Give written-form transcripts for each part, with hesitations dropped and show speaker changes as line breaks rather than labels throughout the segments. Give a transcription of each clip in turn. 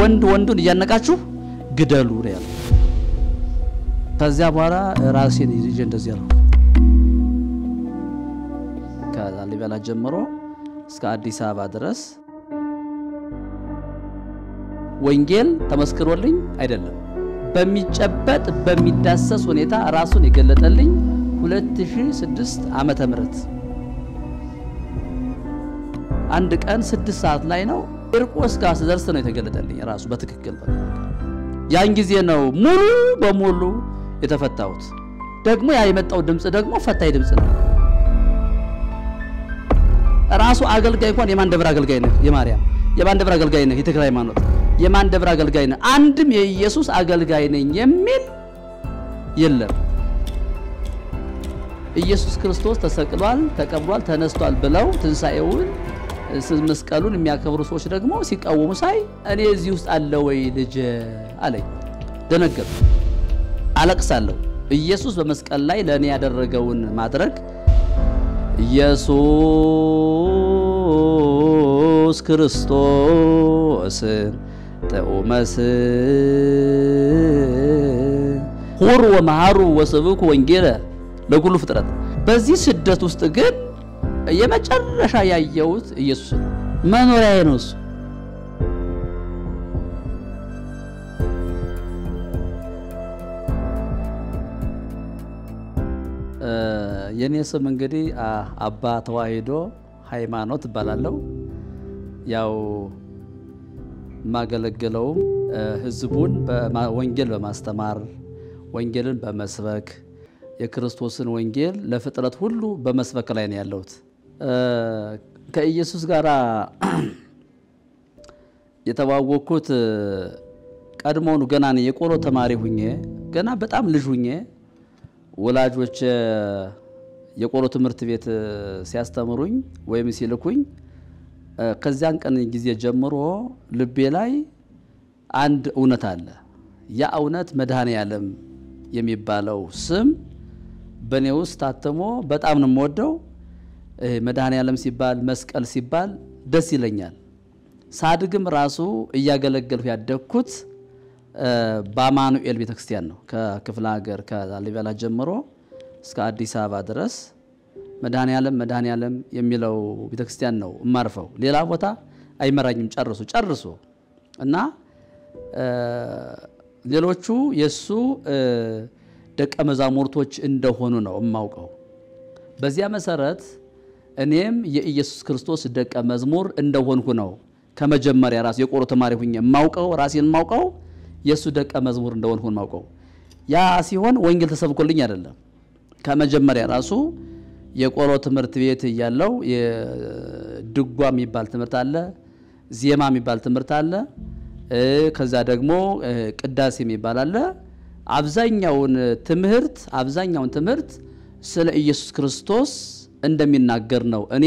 ወንዱን እያነቃችሁ ግደሉ ነው ያለው ከዚያ በኋላ ራሴን ይዤ እንደዚህ ያለው ከላሊበላ ጀምሮ እስከ አዲስ አበባ ድረስ ወንጌል ተመስክሮልኝ አይደለም በሚጨበጥ በሚዳሰስ ሁኔታ ራሱን የገለጠልኝ 2006 ዓመተ ምህረት አንድ ቀን 6 ሰዓት ላይ ነው ኢርቆስ ጋር ስደርስ ነው የተገለጠልኝ ራሱ በትክክል ያን ጊዜ ነው ሙሉ በሙሉ የተፈታሁት ደግሞ ያ የመጣው ድምጽ ደግሞ ፈታይ ድምጽ ነው ራሱ አገልጋይ እንኳን የማንደብር አገልጋይ ነው የማርያም የማንደብር አገልጋይ ነው የተክለ ሃይማኖት የማንደብር አገልጋይ ነው አንድም የኢየሱስ አገልጋይ ነኝ የሚል የለም ኢየሱስ ክርስቶስ ተሰቅሏል ተቀብሯል ተነስቷል ብለው ትንሳኤውን መስቀሉን የሚያከብሩ ሰዎች ደግሞ ሲቃወሙ ሳይ እኔ እዚህ ውስጥ አለ ወይ ልጅ አለኝ ደነገጥኩ አለቅሳለሁ ኢየሱስ በመስቀል ላይ ለኔ ያደረገውን ማድረግ ኢየሱስ ክርስቶስ ተኦመስ ሁሩ ወመሃሩ ወሰብኩ ወንጌለ ለኩሉ ፍጥረት በዚህ ስደት ውስጥ ግን የመጨረሻ ያየሁት ኢየሱስ መኖሪያዬ ነው እሱ የኔ ስም እንግዲህ አባ ተዋሂዶ ሃይማኖት ባላለው ያው ማገለግለው ህዝቡን በወንጌል በማስተማር ወንጌልን በመስበክ የክርስቶስን ወንጌል ለፍጥረት ሁሉ በመስበክ ላይ ነው ያለሁት ከኢየሱስ ጋራ የተዋወቅኩት ቀድሞውኑ ገና ነው የቆሎ ተማሪ ሁኜ ገና በጣም ልጅ ሁኜ ወላጆች የቆሎ ትምህርት ቤት ሲያስተምሩኝ ወይም ሲልኩኝ ከዚያን ቀን ጊዜ ጀምሮ ልቤ ላይ አንድ እውነት አለ ያ እውነት መድኃኔ ዓለም የሚባለው ስም በኔ ውስጥ ታተሞ በጣም ነው የምወደው መድኃኔ ዓለም ሲባል መስቀል ሲባል ደስ ይለኛል ሳድግም ራሱ እያገለገልኩ ያደኩት በአማኑኤል ቤተክርስቲያን ነው ከክፍለ ሀገር ከላሊበላ ጀምሮ እስከ አዲስ አበባ ድረስ መድኃኔ ዓለም የሚለው ቤተክርስቲያን ነው ማርፈው ሌላ ቦታ አይመራኝም ጨርሶ እና ሌሎቹ የሱ ደቀ መዛሙርቶች እንደሆኑ ነው ማውቀው በዚያ መሰረት እኔም የኢየሱስ ክርስቶስ ደቀ መዝሙር እንደሆንኩ ነው ከመጀመሪያ ራስ የቆሎ ተማሪ ሁኜ ማውቀው ራሴን ማውቀው የሱ ደቀ መዝሙር እንደሆንኩ ማውቀው ያ ሲሆን ወንጌል ተሰብኮልኝ አይደለም ከመጀመሪያ ራሱ የቆሎ ትምህርት ቤት ያለው የድጓ የሚባል ትምህርት አለ ዜማ የሚባል ትምህርት አለ ከዛ ደግሞ ቅዳሴ የሚባል አለ አብዛኛውን ትምህርት ስለ ኢየሱስ ክርስቶስ እንደሚናገር ነው እኔ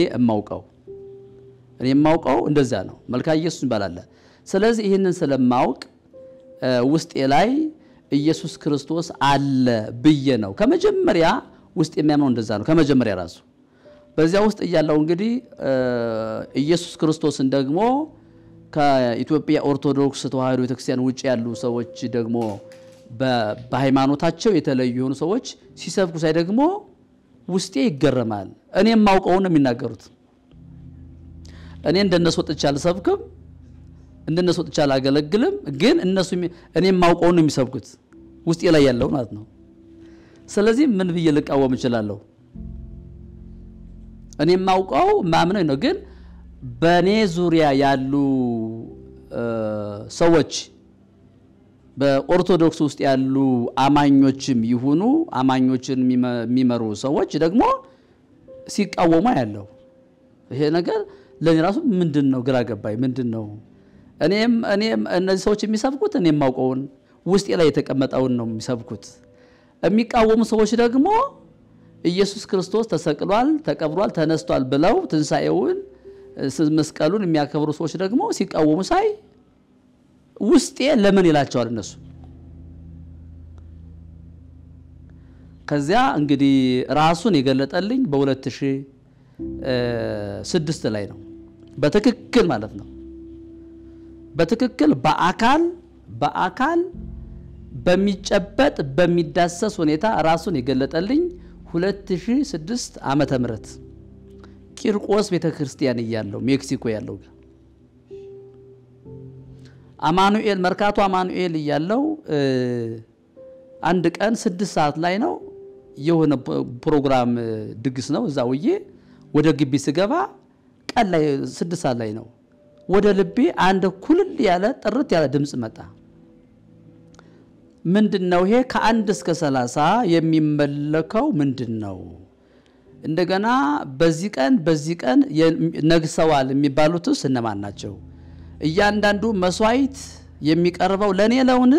የማውቀው እንደዛ ነው መልካ ኢየሱስ ይባላል ስለዚህ ይሄንን ስለማውቅ ውስጤ ላይ ኢየሱስ ክርስቶስ አለ ብዬ ነው ከመጀመሪያ ውስጥ የሚያምነው እንደዛ ነው ከመጀመሪያ ራሱ በዚያ ውስጥ ያለው እንግዲህ ኢየሱስ ክርስቶስን ደግሞ ከኢትዮጵያ ኦርቶዶክስ ተዋህዶ ቤተክርስቲያን ውጪ ያሉ ሰዎች ደግሞ በሃይማኖታቸው የተለዩ የሆኑ ሰዎች ሲሰብኩ ሳይ ደግሞ ውስጤ ይገረማል እኔም ማውቀው ነው የሚናገሩት እኔ እንደነሱ ወጥቻል ሰብክም እንደነሱ ወጥቻል አገለግልም ግን እነሱ እኔም ማውቀው ነው የሚሰብኩት ውስጤ ላይ ያለው ማለት ነው ስለዚህ ምን ብዬ ልቃወም እችላለሁ እኔም ማውቀው ማምነው ነው ግን በኔ ዙሪያ ያሉ ሰዎች በኦርቶዶክስ ውስጥ ያሉ አማኞችም ይሁኑ አማኞችን የሚመሩ ሰዎች ደግሞ ሲቃወሙ ያለው ይሄ ነገር ለኔ ራሱ ምንድነው ግራ ገባይ ምንድነው እኔም እነዚህ ሰዎች የሚሰብኩት እኔም ማውቀውን ውስጤ ላይ የተቀመጠውን ነው የሚሰብኩት የሚቃወሙ ሰዎች ደግሞ ኢየሱስ ክርስቶስ ተሰቅሏል ተቀብሯል ተነስቷል ብለው ትንሳኤውን መስቀሉን የሚያከብሩ ሰዎች ደግሞ ሲቃወሙ ሳይ ውስጤ ለምን ይላቸዋል እነሱ ከዚያ እንግዲህ ራሱን የገለጠልኝ በ2006 ላይ ነው በትክክል ማለት ነው በትክክል በአካል በሚጨበጥ በሚዳሰስ ሁኔታ ራሱን የገለጠልኝ 2006 ዓመተ ምህረት ቂርቆስ ቤተክርስቲያን እያለው ሜክሲኮ ያለው አማኑኤል መርካቶ አማኑኤል እያለው አንድ ቀን 6 ሰዓት ላይ ነው የሆነ ፕሮግራም ድግስ ነው እዛውዬ ወደ ግቢ ስገባ ቀን ላይ 6 ሰዓት ላይ ነው ወደ ልቤ አንድ ኩልል ያለ ጥርት ያለ ድምጽ መጣ ምንድነው ይሄ ከ1 እስከ 30 የሚመለከው ምንድነው እንደገና በዚህ ቀን ነግሰዋል የሚባሉትስ እነማን ናቸው እያንዳንዱ መስዋዕት የሚቀርበው ለኔ ለውን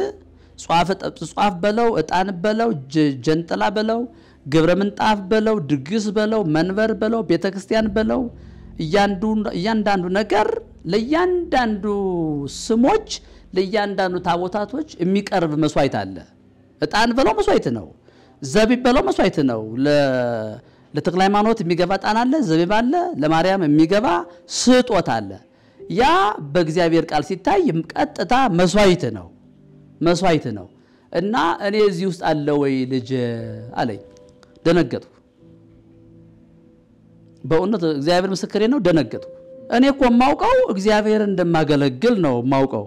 ጿፍ በለው እጣን በለው ጀንጥላ በለው ግብረ ምንጣፍ በለው ድግስ በለው መንበር በለው ቤተክርስቲያን በለው እያንዳንዱ ነገር ለእያንዳንዱ ስሞች ለእያንዳንዱ ታቦታቶች የሚቀርብ መስዋዕት አለ እጣን በለው መስዋዕት ነው ዘቢብ በለው መስዋዕት ነው ለተክለ ሃይማኖት የሚገባ እጣን አለ ዘቢብ አለ ለማርያም የሚገባ ስጦታ አለ ያ በእግዚአብሔር ቃል ሲታይ ቀጥታ መስዋዕት ነው እና እኔ እዚህ ውስጥ አለ ወይ ልጅ አለኝ ደነገጥኩ በእውነት እግዚአብሔር ምስክሬ ነው ደነገጥኩ እኔ እኮ ማውቀው እግዚአብሔር እንደማገለግል ነው ማውቀው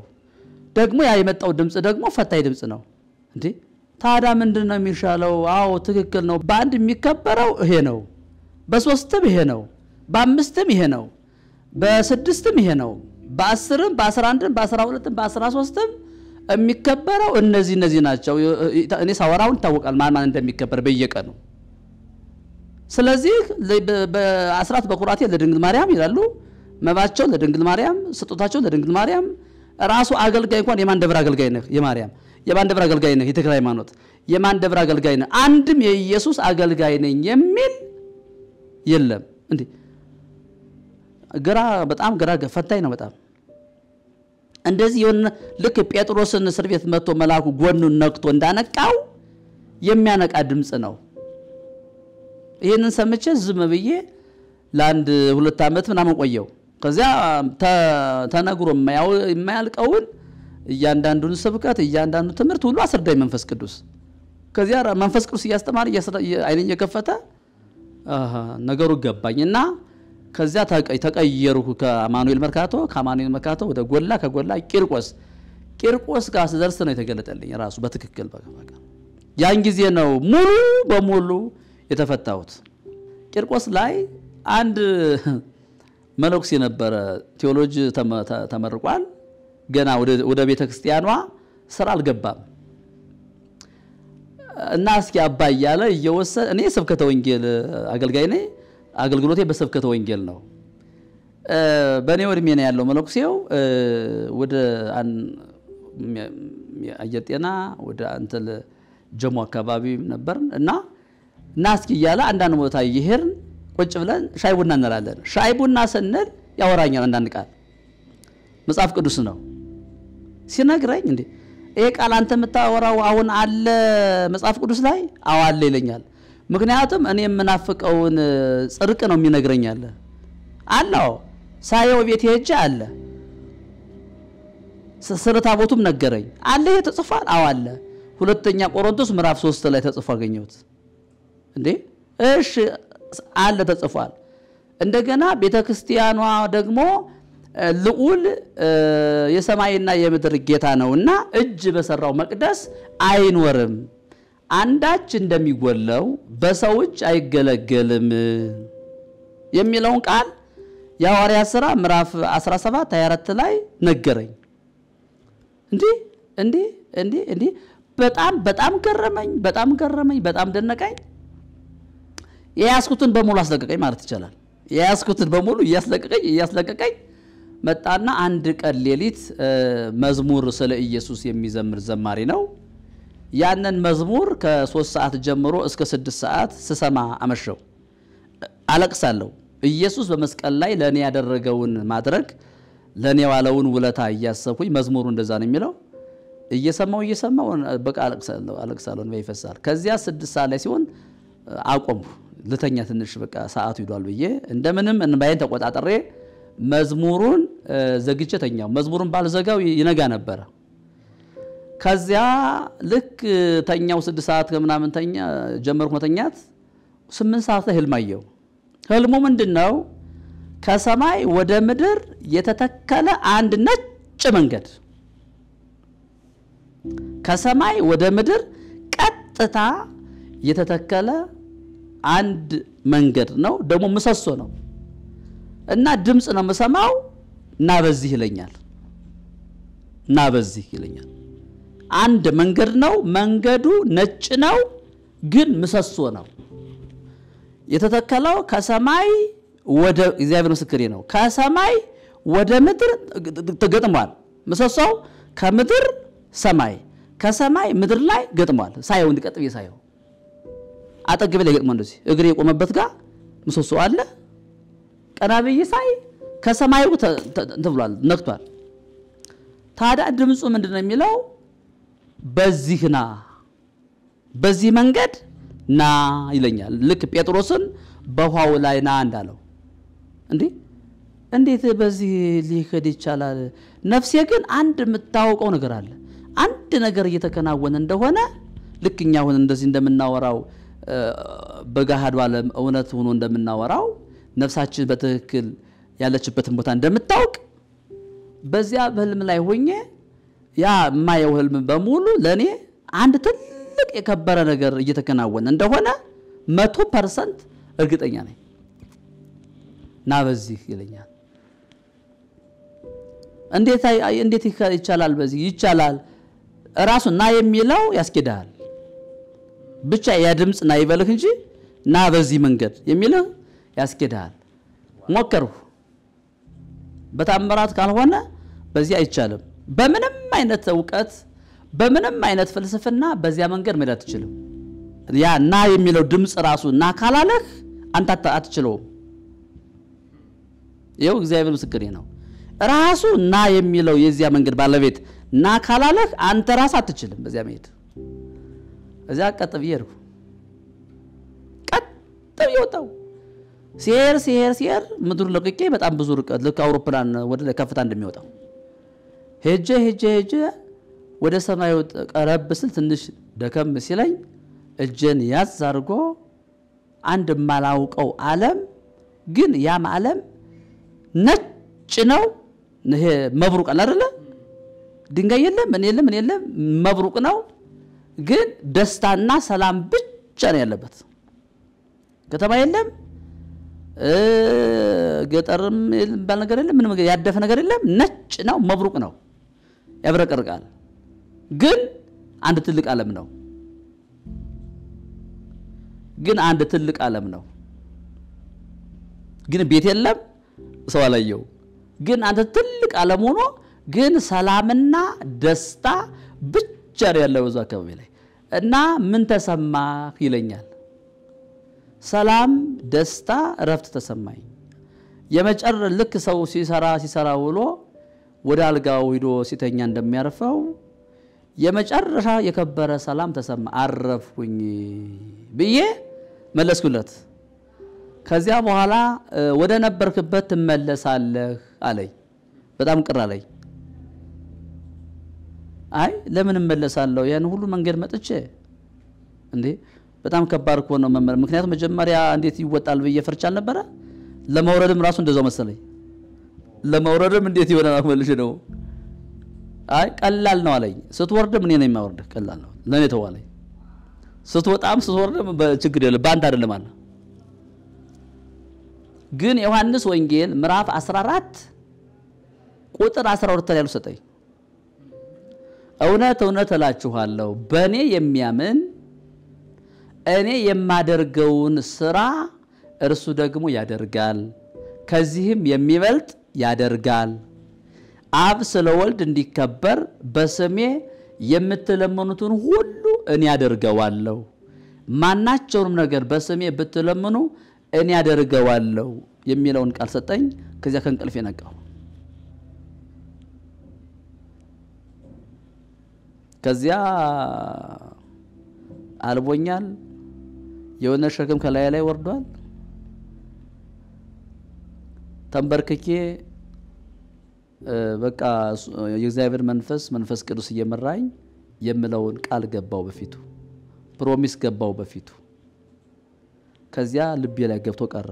ደግሞ ያ የመጣው ድምጽ ደግሞ ፈታይ ድምጽ ነው እንዴ ታዳ ምንድነው የሚሻለው አዎ ትክክል ነው በአንድ የሚከበረው ይሄ ነው በ3ም ይሄ ነው በ5ም ይሄ ነው በ6ም ይሄ ነው በ10ም በ11ም በ12ም በ13ም የሚከበረው እነዚህ ናቸው እኔ ሳወራውን ታወቃል ማን እንደሚከበር በየቀኑ ስለዚህ በአስራት በኩራቴ ለድንግል ማርያም ይላሉ መባቸው ለድንግል ማርያም ስጦታቸው ለድንግል ማርያም ራሱ አገልጋይ እንኳን የማንደብር አገልጋይ ነው የማርያም የማንደብር አገልጋይ ነው የተክለ ሃይማኖት የማንደብር አገልጋይ ነው አንድም የኢየሱስ አገልጋይ ነኝ የሚል የለም እንዴ በጣም ግራ ፈታኝ ነው በጣም እንደዚህ የሆነ ልክ ጴጥሮስን እስር ቤት መጥቶ መልአኩ ጎኑን ነክቶ እንዳነቃው የሚያነቃ ድምጽ ነው ይሄንን ሰምቼ ዝም ብዬ ለአንድ 2 ዓመት ምናምን ቆየው ከዚያ ተነግሮ የማያልቀውን እያንዳንዱን ስብከት እያንዳንዱ ትምህርት ሁሉ አስረዳኝ መንፈስ ቅዱስ ከዚያ መንፈስ ቅዱስ ያስተማር አይነኝ የከፈተ ነገሩ ገባኝና ከዚያ ተቀየርኩ ከአማኑኤል መርካቶ ወደ ጎላ ከጎላ ቂርቆስ ጋር ስደርስ ነው የተገለጠልኝ ራሱ በትክክል በቃ ያን ጊዜ ነው ሙሉ በሙሉ የተፈታሁት ቂርቆስ ላይ አንድ መነኩሴ ነበር ቴዎሎጂ ተመርቋል ገና ወደ ቤተክርስቲያኗ ስራ አልገባም እና እስኪ አባይ ያለ እየወሰደ እኔ ስብከተ ወንጌል አገልጋይ ነኝ አገልግሎቴ በስብከተ ወንጌል ነው በኔ ወድሜ ነው ያለው መነኩሴው ወደ አየጤና ወደ አንተል ጀሞ አካባቢ ነበር እና እስኪ ያለ አንዳንድ ቦታ ይሄርን ቁጭ ብለን ሻይ ቡና እንላለን ሻይ ቡና ስንል ያወራኛል አንዳንድ ቃል መጽሐፍ ቅዱስ ነው ሲነግረኝ እንዴ ይሄ ቃል አንተ መታወራው አሁን አለ መጽሐፍ ቅዱስ ላይ አዋለ ይለኛል ምክንያቱም እኔ የምናፍቀውን ጽድቅ ነው የሚነግረኛል አላው ሳየው ቤት ሄጄ አለ ስርታቦቱም ነገረኝ አለ የተጽፏል አዋለ ሁለተኛ ቆሮንቶስ ምዕራፍ 3 ላይ ተጽፎ አገኘሁት እንዴ እሺ አለ ተጽፏል እንደገና ቤተክርስቲያኗ ደግሞ ልዑል የሰማይና የምድር ጌታ ነውና እጅ በሰራው መቅደስ አይኖርም አንዳች እንደሚጎለው በሰዎች አይገለገልም የሚለውን ቃል የሐዋርያት ሥራ ምዕራፍ 17 24 ላይ ነገረኝ እንዴ በጣም ገረመኝ በጣም ደነቀኝ ያስኩትን በሙሉ አስለቀቀኝ ማለት ይችላል ያስኩትን በሙሉ ያስለቀቀኝ መጣና አንድ ቀን ሌሊት መዝሙር ስለ ኢየሱስ የሚዘምር ዘማሪ ነው ያንን መዝሙር ከ3 ሰዓት ጀምሮ እስከ 6 ሰዓት ስሰማ አመሸው አለቅሳለሁ ኢየሱስ በመስቀል ላይ ለኔ ያደረገውን ማድረግ ለኔ ዋለውን ውለታ ያሰብኩኝ መዝሙሩ እንደዛ ነው የሚለው እየሰማው በቃ አለቅሳለሁ ነው ይፈሳል ከዚያ 6 ሰዓት ላይ ሲሆን አቆምኩ ለተኛ ትንሽ በቃ ሰዓቱ ይዷል ብዬ እንደምንም እንባዬን ተቆጣጣሬ መዝሙሩን ዘግቼ ተኛው መዝሙሩን ባልዘጋው ይነጋ ነበር ከዚያ ልክ ተኛው 6 ሰዓት ከምናምን ተኛ ጀመርኩ መተኛት 8 ሰዓት ላይ ህልማየው ህልሙ ምንድነው ከሰማይ ወደ ምድር የተተከለ አንድ ነጭ መንገድ ከሰማይ ወደ ምድር ቀጥታ የተተከለ አንድ መንገድ ነው ደግሞ ምሰሶ ነው እና ድምጽ ነው መሰማው እና በዚህ ይለኛል አንድ መንገድ ነው መንገዱ ነጭ ነው ግን ምሰሶ ነው የተተከለው ከሰማይ ወደ እግዚአብሔር ምስክሬ ነው ከሰማይ ወደ ምድር ተገጥሟል ምሰሶው ከምድር ሰማይ ከሰማይ ምድር ላይ ገጥሟል ሳይው እንዲቀጥብ ይሳየው አጠገብ ላይ ገጥሟል እንደዚህ እግሬ የቆመበት ጋር ምሰሶ አለ ቀናብይ ሳይ ከሰማዩ ተብሏል ነክቷል ታዲያ ድምጹ ምንድነው የሚለው በዚህና በዚህ መንገድ ና ይለኛል ልክ ጴጥሮስን በውሃው ላይ ና እንዳለው እንዴት በዚህ ሊሄድ ይችላል ነፍሴ ግን አንድ የምታውቀው ነገር አለ አንድ ነገር እየተከናወነ እንደሆነ ልክኛ ሆነ እንደዚህ እንደምናወራው በጋሃዱ ዓለም እውነት ሆኖ እንደምናወራው ነፍሳችን በትክክል ያለችበትን ቦታ እንደምታውቅ በዚያ በህልም ላይ ሆኜ ያ ማየው ህልም በሙሉ ለኔ አንድ ትልቅ የከበረ ነገር እየተከናወነ እንደሆነ 100% እርግጠኛ ነኝ ና በዚህ ይለኛል እንዴት ይቻላል በዚህ ይቻላል ራሱ ና የሚለው ያስኬዳል ብቻ ያ ድምጽ ና ይበልህ እንጂ ና በዚህ መንገድ የሚለው ያስኬዳል ሞከርኩ በታምራት ካልሆነ በዚህ አይቻልም በምንም አይነት ዕውቀት በምንም አይነት ፍልስፍና በዚያ መንገድ መዳት ይችላል ያ ና የሚለው ድምጽ ራሱ ና ካላለህ አንተ አትችለው ይው እግዚአብሔር ምስክሬ ነው ራሱ ና የሚለው የዚያ መንገድ ባለቤት ና ካላለህ አንተ ራስ አትችልም በዚያ መሄድ እዚያ ቀጥብ ይርኩ ቀጥብ ይወጣው ሲሄር ምድሩ ለቅቄ በጣም ብዙ ርቀት ልክ አውሮፕላን ወደ ከፍታ እንደሚወጣው ሄጄ ወደ ሰማዩ ቀረብ ስል ትንሽ ደከም ሲለኝ እጄን ያዝ አርጎ አንድ ማላውቀው ዓለም ግን ያ ዓለም ነጭ ነው ይሄ መብሩቅ አይደለ ድንጋይ የለም ምን የለም መብሩቅ ነው ግን ደስታና ሰላም ብቻ ነው ያለበት ከተማ የለም ገጠርም ባል ነገር የለም ምንም ያደፈ ነገር የለም ነጭ ነው መብሩቅ ነው ያብረቀርቃል ግን አንድ ትልቅ ዓለም ነው ግን ቤት የለም ሰው አላየው ግን አንተ ትልቅ ዓለም ሆኖ ግን ሰላምና ደስታ ብቻ ያለው እዛ አካባቢ ላይ እና ምን ተሰማህ ይለኛል ሰላም ደስታ ረፍት ተሰማኝ የመጨረ ልክ ሰው ሲሰራ ውሎ ወደ አልጋው ሄዶ ሲተኛ እንደሚያርፈው የመጨረሻ የከበረ ሰላም ተሰማ አረፍኩኝ ብዬ መለስኩለት ከዚያ በኋላ ወደ ነበርክበት ተመለሳለህ አለኝ በጣም ቅር አለኝ አይ ለምን መለሳለሁ ያን ሁሉ መንገድ መጥቼ በጣም ከባድ እኮ ነው ምክንያቱም መጀመሪያ እንዴት ይወጣል በየፈርቻል ነበር ለማውረድም ራሱ እንደዛው መሰለኝ ለማውረድም እንዴት ይሆናል አክመልሽ ነው አይ ቀላል ነው አለኝ ስትወርድም እኔ ነኝ ማውረድ ቀላል ነው ለኔ ተዋለኝ ስትወርድም በችግር የለም ባንተ አይደለም አለ ግን ዮሐንስ ወንጌል ምዕራፍ 14 ቁጥር 12 ላይ ያለው ሰጠኝ እውነት እላችኋለሁ በኔ የሚያምን እኔ የማደርገውን ሥራ እርሱ ደግሞ ያደርጋል ከዚህም የሚበልጥ ያደርጋል አብ ስለ ወልድ እንዲከበር በስሜ የምትለምኑትን ሁሉ እኔ ያደርገዋለሁ ማናቸውንም ነገር በስሜ ብትለምኑ እኔ ያደርገዋለሁ የሚለውን ቃል ሰጠኝ ከዚያ ከንቅልፍ የነቃው ከዚያ አልቦኛል የሆነ ሸክም ከላይ ወርዷል ተንበርክኬ በቃ የእግዚአብሔር መንፈስ ቅዱስ እየመራኝ የምለውን ቃል ገባው በፊቱ ፕሮሚስ ገባው በፊቱ ከዚያ ልቤ ላይ ገብቶ ቀረ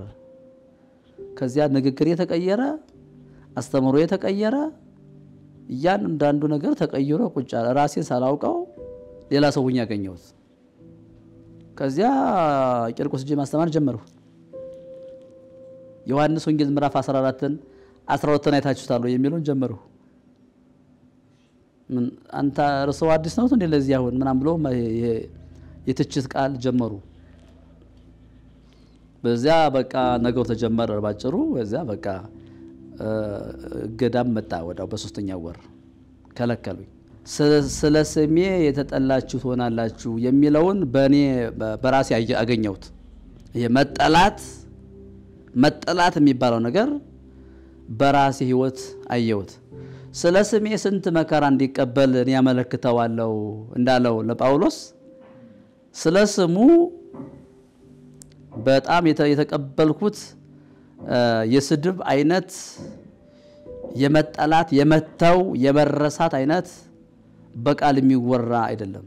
ከዚያ ንግግሬ ተቀየረ አስተምሮዬ ተቀየረ እያንዳንዱ ነገር ተቀይሮ ቁጭ አለ ራሴን ሳላውቀው ሌላ ሰው ሆኜ ያገኘሁት ከዚያ ቂርቆስ ጄ ማስተማር ጀመርኩ ዮሐንስ ወንጌል ምዕራፍ 14ን 12ን አይታችሁታል የሚሉን ጀመሩ ምን አንተ ርዕሰ አዲስ ነው እንዴ ለዚህ አሁን ምናም ብሎ የትችት ቃል ጀመሩ በዚያ በቃ ነገው ተጀመረ ባጭሩ በዚያ በቃ ገዳም መጣ ወዳው በሶስተኛው ወር ከለከሉኝ ስለ ስሜ የተጠላችሁ ሆናላችሁ የሚለውን በኔ በራሴ አገኘሁት ይሄ መጠላት የሚባለው ነገር በራሴ ህይወት አየሁት ስለ ስሜ ስንት መከራ እንዲቀበል እኔ ያመለክተዋለሁ እንዳለው ለጳውሎስ ስለ ስሙ በጣም የተቀበልኩት የስድብ አይነት የመጠላት የመተው የመረሳት አይነት በቃል የሚወራ አይደለም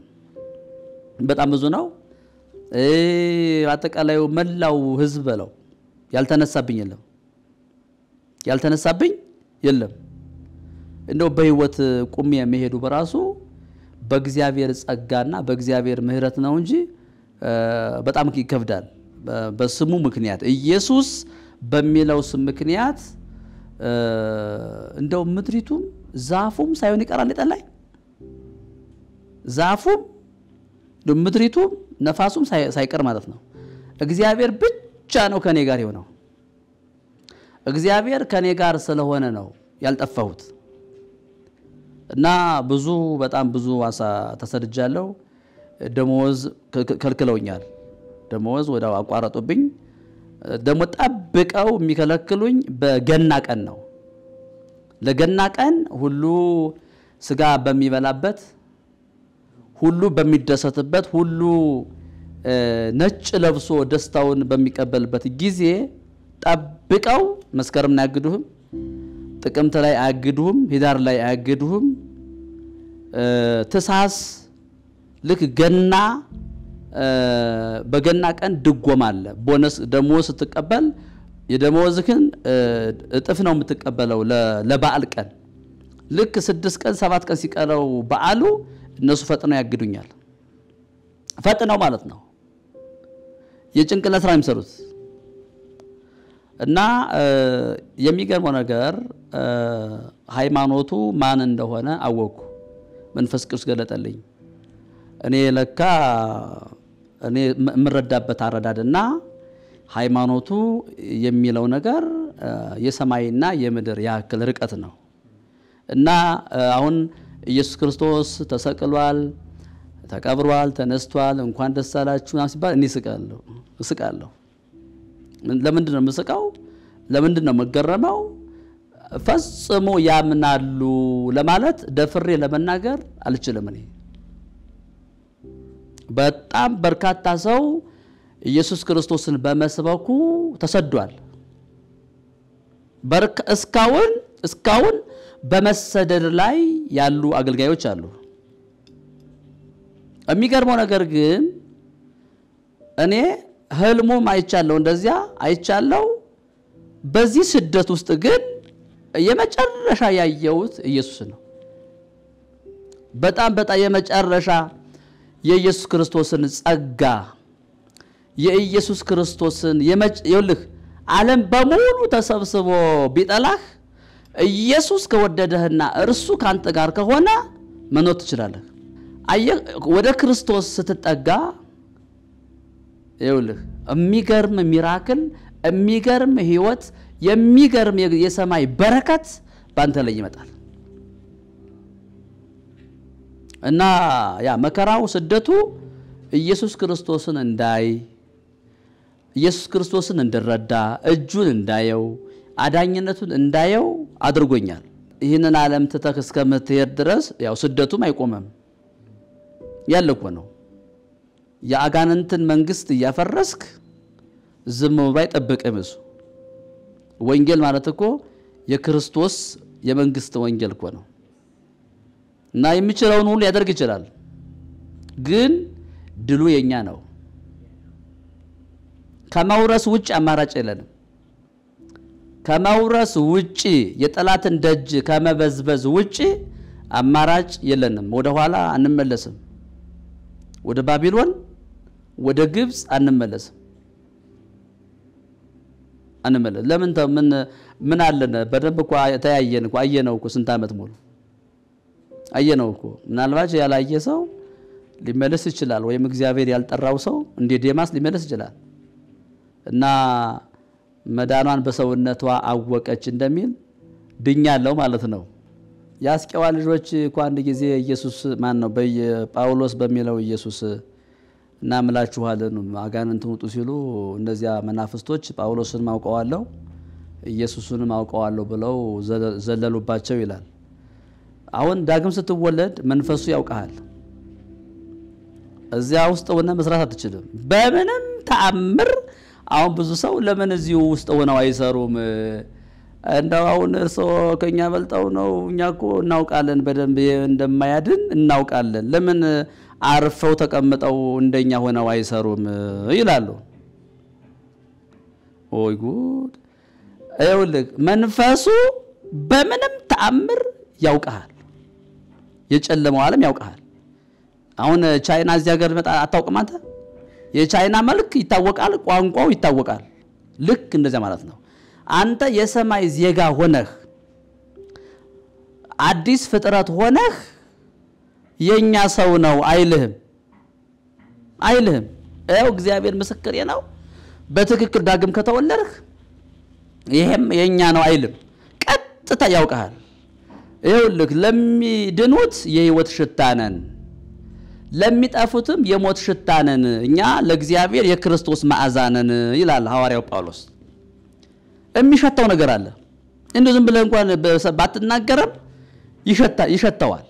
በጣም ብዙ ነው አጠቃላዩ መላው ህዝብ በለው ያልተነሳብኝ የለም እንደው በህይወት ቁሜ መሄዱ በራሱ በእግዚአብሔር ጸጋና በእግዚአብሔር ምህረት ነው እንጂ በጣም ይከብዳል በስሙ ምክንያት ኢየሱስ በሚለው ስም ምክንያት እንደው ምድሪቱም ዛፉም ሳይሆን ይቀራል ይጠላይ ዛፉም ምድሪቱም ነፋሱም ሳይቀር ማለት ነው እግዚአብሔር ብቻ ነው ከኔ ጋር የሆነው እግዚአብሔር ከኔ ጋር ስለሆነ ነው ያልጠፋሁት እና በጣም ብዙ ዋሳ ተሰድጃለሁ ደሞዝ ከልክለውኛል ደሞዝ ወዳው አቋራጦብኝ ደሞ ጠብቀው የሚከለክሉኝ በገና ቀን ነው ለገና ቀን ሁሉ ስጋ በሚበላበት ሁሉ በሚደሰትበት ሁሉ ነጭ ለብሶ ደስታውን በሚቀበልበት ጊዜ ጠብቀው መስከረም ያግዱህም ጥቅምት ላይ አያግዱህም ሂዳር ላይ አያግዱህም ተሳስ ልክ ገና በገና ቀን ድጎም አለ ቦነስ ደሞዝ ስትቀበል የደሞዝክን እጥፍ ነው የምትቀበለው ለበዓል ቀን ልክ 6 ቀን 7 ቀን ሲቀረው በዓሉ እነሱ ፈጥነው ያግዱኛል ፈጥነው ማለት ነው የጭንቅላት ስራ የሚሰሩት እና የሚገርመው ነገር ሃይማኖቱ ማን እንደሆነ አወኩ መንፈስ ቅዱስ ገለጠልኝ እኔ ለካ እኔ ምረዳበት አረዳድና ሃይማኖቱ የሚለው ነገር የሰማይና የምድር ያክል ርቀት ነው እና አሁን ኢየሱስ ክርስቶስ ተሰቅሏል ተቀብሯል ተነስቷል እንኳን ደስ አላችሁ ሲባል እኔ እስቃለሁ ለምንድነው መስቀው ለምንድነው መገረመው ፈጽሞ ያምናሉ ለማለት ደፍሬ ለመናገር አልችልም እኔ በጣም በርካታ ሰው ኢየሱስ ክርስቶስን በመስበኩ ተሰዷል እስካሁን በመሰደድ ላይ ያሉ አገልጋዮች አሉ የሚገርመው ነገር ግን እኔ ህልሙም አይቻለው እንደዚያ አይቻለው በዚህ ስደት ውስጥ ግን የመጨረሻ ያየሁት ኢየሱስ ነው በጣም የመጨረሻ የኢየሱስ ክርስቶስን ጸጋ የኢየሱስ ክርስቶስን ይልህ ዓለም በሙሉ ተሰብስቦ ቢጠላህ ኢየሱስ ከወደደህና እርሱ ካንተ ጋር ከሆነ መኖር ትችላለህ ወደ ክርስቶስ ስትጠጋ ይልህ የሚገርም ሚራክል የሚገርም ህይወት የሚገርም የሰማይ በረከት ባንተ ላይ ይመጣል እና ያ መከራው ስደቱ ኢየሱስ ክርስቶስን እንዳይ ኢየሱስ ክርስቶስን እንደረዳ እጁን እንዳየው አዳኝነቱን እንዳየው አድርጎኛል ይህንን ዓለም ተተክ እስከምትሄድ ድረስ ያው ስደቱም አይቆምም ያለኮ ነው የአጋንንትን መንግስት ያፈረስክ ዝም ባይ ጠብቀም እሱ ወንጌል ማለት እኮ የክርስቶስ የመንግስት ወንጌል እኮ ነው እና የሚችለውን ሁሉ ያደርግ ይችላል ግን ድሉ የኛ ነው ከማውረስ ውጭ አማራጭ የለንም ከማውረስ ውጭ የጠላትን ደጅ ከመበዝበዝ ውጭ አማራጭ የለንም ወደ ኋላ አንመለስም ወደ ባቢሎን ወደ ግብጽ አንመለስም ለምን ምን አለነ በደንብ እኮ ተያየን እኮ አየነው እኮ ስንት አመት ሙሉ አየነው እኮ ምናልባት ያላየ ሰው ሊመለስ ይችላል ወይም እግዚአብሔር ያልጠራው ሰው እንደ ዴማስ ሊመለስ ይችላል እና መዳኗን በሰውነቷ አወቀች እንደሚል ድኛለው ማለት ነው ያስቀዋ ልጆች እኮ አንድ ጊዜ ኢየሱስ ማን ነው በጳውሎስ በሚለው ኢየሱስ እና ምላችኋለን አጋንንት ውጡ ሲሉ እነዚያ መናፍስቶች ጳውሎስን ማውቀዋለው ኢየሱስንም ማውቀዋለው ብለው ዘለሉባቸው ይላል አሁን ዳግም ስትወለድ መንፈሱ ያውቃል እዚያ ውስጥ ሆነ መስራት አትችልም በምንም ተአምር አሁን ብዙ ሰው ለምን እዚሁ ውስጥ ሆነው አይሰሩም እንደው አሁን እርሶ ከኛ በልጠው ነው እኛኮ እናውቃለን በደንብ እንደማያድን እናውቃለን ለምን አርፈው ተቀምጠው እንደኛ ሆነው አይሰሩም ይላሉ ኦይ ጉድ አይውልክ መንፈሱ በምንም ተአምር ያውቃል የጨለመው ዓለም ያውቃል አሁን ቻይና እዚያ ሀገር መጣ አታውቅም አንተ የቻይና መልክ ይታወቃል ቋንቋው ይታወቃል ልክ እንደዛ ማለት ነው አንተ የሰማይ ዜጋ ሆነህ አዲስ ፍጥረት ሆነህ የኛ ሰው ነው አይልህም አው እግዚአብሔር ምስክሬ ነው በትክክል ዳግም ከተወለድህ ይሄም የኛ ነው አይልም ቀጥታ ያውቃል ይኸውልህ ለሚድኑት የህይወት ሽታነን ለሚጣፉትም የሞት ሽታነን እኛ ለእግዚአብሔር የክርስቶስ ማዕዛነን ይላል ሐዋርያው ጳውሎስ የሚሸታው ነገር አለ እንዴ ዝም ብለህ እንኳን ባትናገርም ይሸታዋል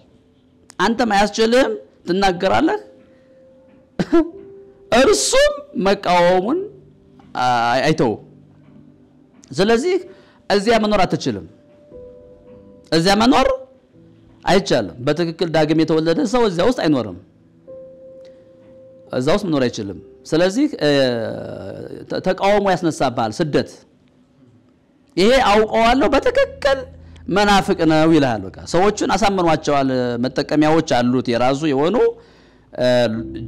አንተ ማያስችልህም ትናገራለህ እርሱም መቃወሙን አይተው ስለዚህ እዚያ መኖር አትችልም እዚያ መኖር አይቻልም በትክክል ዳግም የተወለደ ሰው እዚያ ውስጥ አይኖርም እዛው ውስጥ መኖር አይችልም ስለዚህ ተቃውሞ ያስነሳባል ስደት ይሄ አውቀዋለሁ በትክክል መናፍቅ ነው ይላል በቃ ሰዎችን አሳምኗቸዋል መጠቀሚያዎች አሉት የራሱ የሆኑ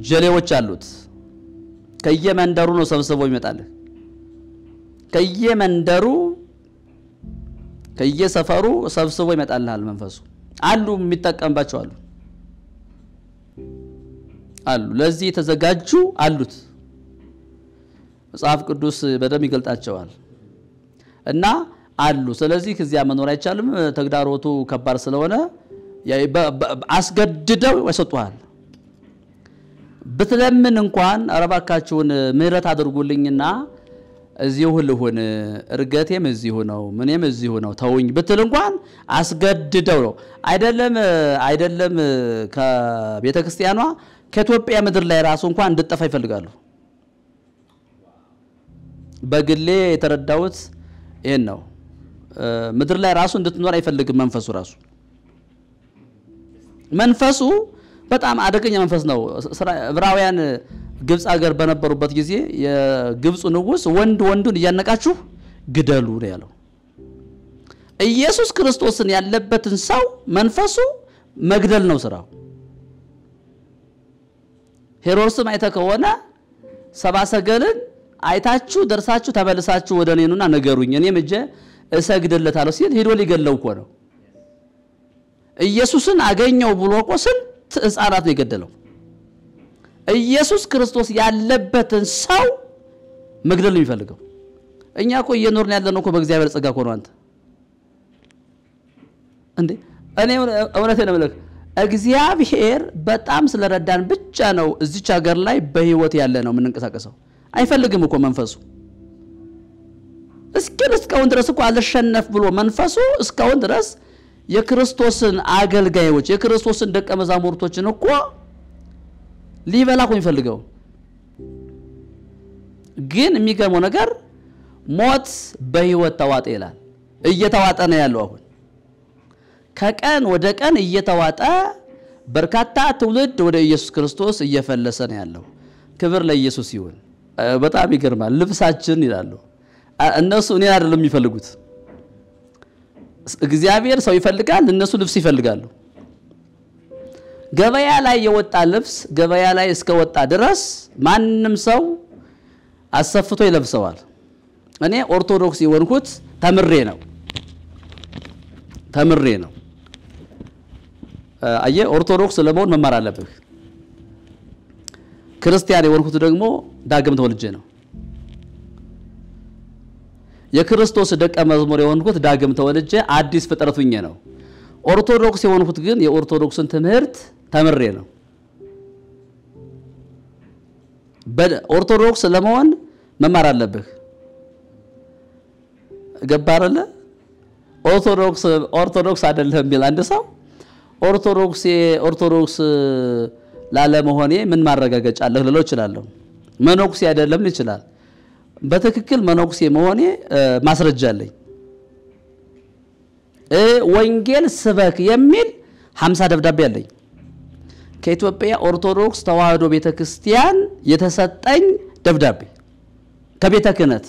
ጀሌዎች አሉት ከየመንደሩ ነው ሰብስቦ ይመጣል ከየመንደሩ ከየሰፈሩ ሰብስቦ ይመጣልሃል መንፈሱ አሉ የሚጠቀምባቸው አሉ ለዚህ የተዘጋጁ አሉት መጽሐፍ ቅዱስ በደም ይገልጣቸዋል እና አሉ ስለዚህ ከዚያ መኖር አይቻልም ተግዳሮቱ ከባድ ስለሆነ አስገድደው ያሰጡሃል በተለምን እንኳን አረባካችሁን ምህረት አድርጉልኝና እዚሁ ልሁን እርገቴም እዚሁ ነው ምንም እዚሁ ነው ተውኝ በትል እንኳን አስገድደው ነው አይደለም ከቤተክርስቲያኗ ከኢትዮጵያ ምድር ላይ ራሱ እንኳን እንድጠፋ ይፈልጋሉ በግሌ የተረዳውት ይሄን ነው ምድር ላይ ራሱ እንድትኖር አይፈልግም መንፈሱ በጣም አደገኛ መንፈስ ነው ዕብራውያን ግብጽ ሀገር በነበሩበት ጊዜ የግብጽ ንጉስ ወንዱን እያነቃችሁ ግደሉ ነው ያለው ኢየሱስ ክርስቶስን ያለበትን ሰው መንፈሱ መግደል ነው ስራው ሄሮድስም አይተከውና ሰባ ሰገልን አይታችሁ ደርሳችሁ ተበልሳችሁ ወደኔኑና ነገሩኝ እኔም እጄ እሰግድለታለሁ ሲል ሄዶ ሊገለው እኮ ነው ኢየሱስን አገኘው ብሎ እኮ ስንት ሕፃናት ነው የገደለው ኢየሱስ ክርስቶስ ያለበትን ሰው መግደል ነው የሚፈልገው እኛ እኮ እየኖርን ያለነው እኮ በእግዚአብሔር ጸጋ እኮ ነው አንተ እንዴ እኔ እውነቴ ነው ማለት እግዚአብሔር በጣም ስለረዳን ብቻ ነው እዚች ሀገር ላይ በህይወት ያለ ነው ምንንቀሳቀሰው አይፈልግም እኮ መንፈሱ እስካሁን ድረስ እኮ አልሸነፍ ብሎ መንፈሱ እስካሁን ድረስ የክርስቶስን አገልጋዮች የክርስቶስን ደቀ መዛሙርቶችን እኮ ሊበላ እኮ ይፈልገው ግን የሚገርመው ነገር ሞት በህይወት ተዋጠ ይላል እየተዋጠ ነው ያለው አሁን ከቀን ወደ ቀን እየተዋጠ በርካታ ትውልድ ወደ ኢየሱስ ክርስቶስ እየፈለሰ ነው ያለው ክብር ለኢየሱስ ይሁን በጣም ይገርማል ልብሳችን ይላሉ እነሱ እኔ አይደለም የሚፈልጉት እግዚአብሔር ሰው ይፈልጋል እነሱ ልብስ ይፈልጋሉ ገበያ ላይ የወጣ ልብስ ገበያ ላይ እስከወጣ ድረስ ማንንም ሰው አሰፍቶ ይለብሰዋል እኔ ኦርቶዶክስ የሆንኩት ተምሬ ነው አየ ኦርቶዶክስ ለመሆን መማር አለብህ ክርስቲያን የሆንኩት ደግሞ ዳግም ተወልጄ ነው የክርስቶስ ደቀ መዝሙር የሆንኩት ዳግም ተወልጄ አዲስ ፍጥረት ሆኜ ነው ኦርቶዶክስ የሆንኩት ግን የኦርቶዶክስን ትምህርት ተምሬ ነው በኦርቶዶክስ ለመሆን መማር አለብህ ገባረለ ኦርቶዶክስ አይደለም ቢል አንድ ሰው ኦርቶዶክስ ላለመሆኔ ምን ማረጋገጫ አለ ልለው ይችላል መኖክሴ አይደለም ይችላል በትክክል መኖክሴ መሆኔ ማስረጃ አለኝ ወንጌል ስበክ የሚል 50 ደብዳቤ አለኝ ከኢትዮጵያ ኦርቶዶክስ ተዋህዶ ቤተክርስቲያን የተሰጠኝ ደብዳቤ ከቤተ ክህነት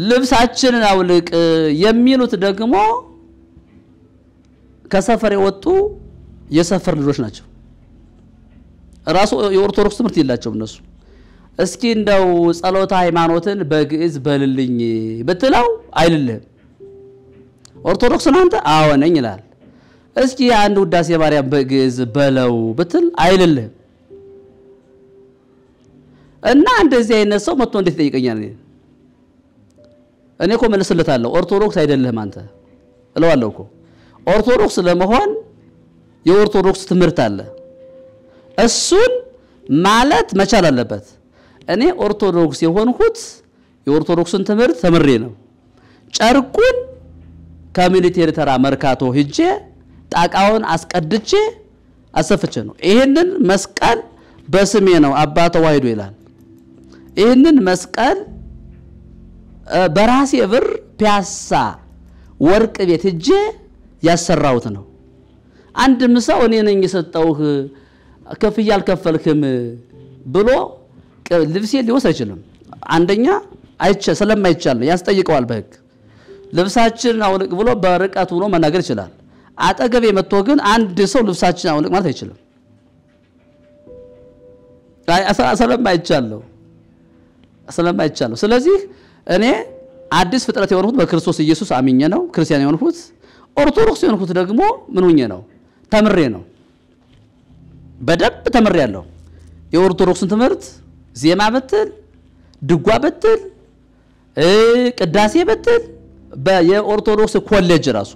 ልብሳችንን አውልቅ የሚሉት ደግሞ ከሰፈር የወጡ የሰፈር ልጆች ናቸው ራሱ የኦርቶዶክስ ትምህርት ይላቸው እነሱ እስኪ እንደው ጸሎታ ሃይማኖትን በግዕዝ በልልኝ በትለው አይልልህም ኦርቶዶክስ አንተ አዎ ነኝ ይላል እስኪ አንድ ውዳሴ ማርያም በግዕዝ በለው በትል አይልልህም እና እንደዚህ አይነት ሰው መጥቶ እንዴት ይጠይቀኛል እኔ እኮ መልስለታለሁ ኦርቶዶክስ አይደለም አንተ እለዋለሁ እኮ ኦርቶዶክስ ለመሆን የኦርቶዶክስ ትምህርት አለ እሱን ማለት መቻል አለበት እኔ ኦርቶዶክስ የሆንኩት የኦርቶዶክስን ትምህርት ተምሬ ነው ጨርቁን ከሚሊቴሪ ተራ መርካቶ ሄጄ ጣቃውን አስቀድጬ አሰፍቼ ነው ይሄንን መስቀል በስሜ ነው አባቶ ዋይዶ ይላል ይሄንን መስቀል በራሴ ብር ፒያሳ ወርቅ ቤት ሄጄ ያሰራውት ነው አንድ ምሳው እኔ ነኝ የሰጠውህ ከፍያል ከፈልክም ብሎ ልብሴ ሊወስ አይችልም አንደኛ ስለማይቻል ያስጠይቀዋል በህግ ልብሳችን አውልቅ ብሎ በርቀት ሆኖ መናገር ይችላል አጠገቤ መጥቶ ግን አንድ ሰው ልብሳችን አውልቅ ማለት አይችልም ስለማይቻል ስለዚህ እኔ አዲስ ፍጥረት የሆንኩት በክርስቶስ ኢየሱስ አምኜ ነው ክርስቲያን የሆንኩት ኦርቶዶክስ የሆንኩት ደግሞ ምን ሆኜ ነው ተምሬ ነው በደብ ተምሬ ያለው የኦርቶዶክስን ትምህርት ዜማ በትል ድጓ በትል ቅዳሴ በትል በየኦርቶዶክስ ኮሌጅ ራሱ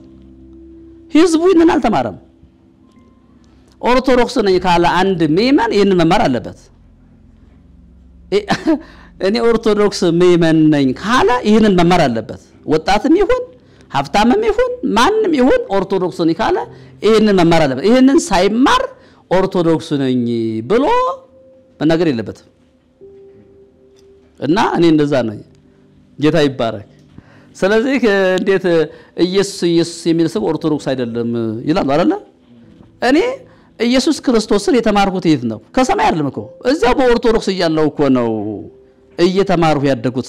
ህዝቡ ይነን አልተማረም ኦርቶዶክስ ነኝ ካለ አንድ ምእመን ይሄንን መማር አለበት እኔ ኦርቶዶክስ ምእመን ነኝ ካለ ይሄንን መማር አለበት ወጣትም ይሁን ሀብታምም ይሁን ማንንም ይሁን ኦርቶዶክስ ነኝ ካለ ይሄንን መማር አለበት ይሄንን ሳይማር ኦርቶዶክስ ነኝ ብሎ መናገር የለበትም እና እኔ እንደዛ ነኝ ጌታ ይባረክ ስለዚህ እንዴት ኢየሱስ የሚል ሰው ኦርቶዶክስ አይደለም ይላል አይደል እኔ ኢየሱስ ክርስቶስን የተማርኩት የት ነው ከሰማይ አይደለም እኮ እዛው በኦርቶዶክስ እያለው እኮ ነው እየተማርኩ ያደጉት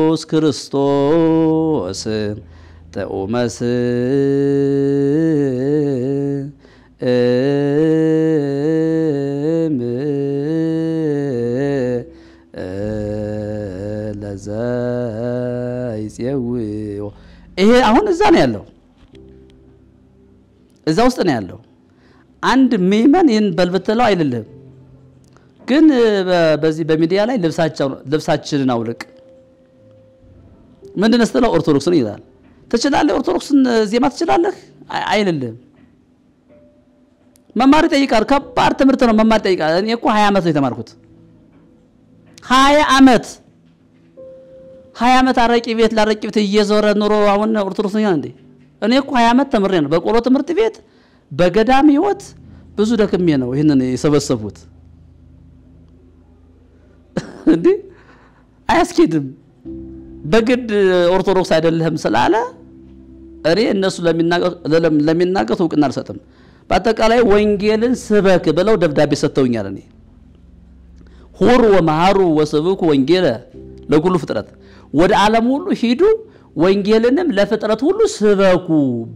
ኢየሱስ ክርስቶስ ተኦመስ ለዛይጼው ይሄ አሁን እዛ ነው ያለው እዛ ውስጥ ነው ያለው አንድ ምእመን ይሄን በልብተለው አይልልህም ግን በዚህ በሚዲያ ላይ ልብሳችንን አውልቅ ምንድነው ስተለው ኦርቶዶክስን ይላል ትችላለህ ኦርቶዶክስን ዜማ ትችላለህ አይልልህም መማር ይጠይቃል ከባድ ትምህርት ነው መማር ይጠይቃል እኔ እኮ 20 አመት ነው የተማርኩት 20 አመት አረቂ ቤት ላረቂ ቤት እየዞረ ኑሮ አሁን ኦርቶዶክስ ነኝ እንዴ እኔ እኮ 20 አመት ተምሬ ነው በቆሎ ትምህርት ቤት በገዳም ህይወት ብዙ ደክሜ ነው ይሄንን የሰበሰቡት እንዴ አያስኬድም በግድ ኦርቶዶክስ አይደለም ስላለ እኔ እነሱ ለሚናገሩት እውቅና አልሰጥም በአጠቃላይ ወንጌልን ስበክ ብለው ደብዳቤ ሰጥተውኛል እኔ ሁሩ ወመሃሩ ወስብኩ ወንጌለ ለኩሉ ፍጥረት ወደ ዓለም ሁሉ ሂዱ ወንጌልንም ለፍጥረት ሁሉ ስበኩ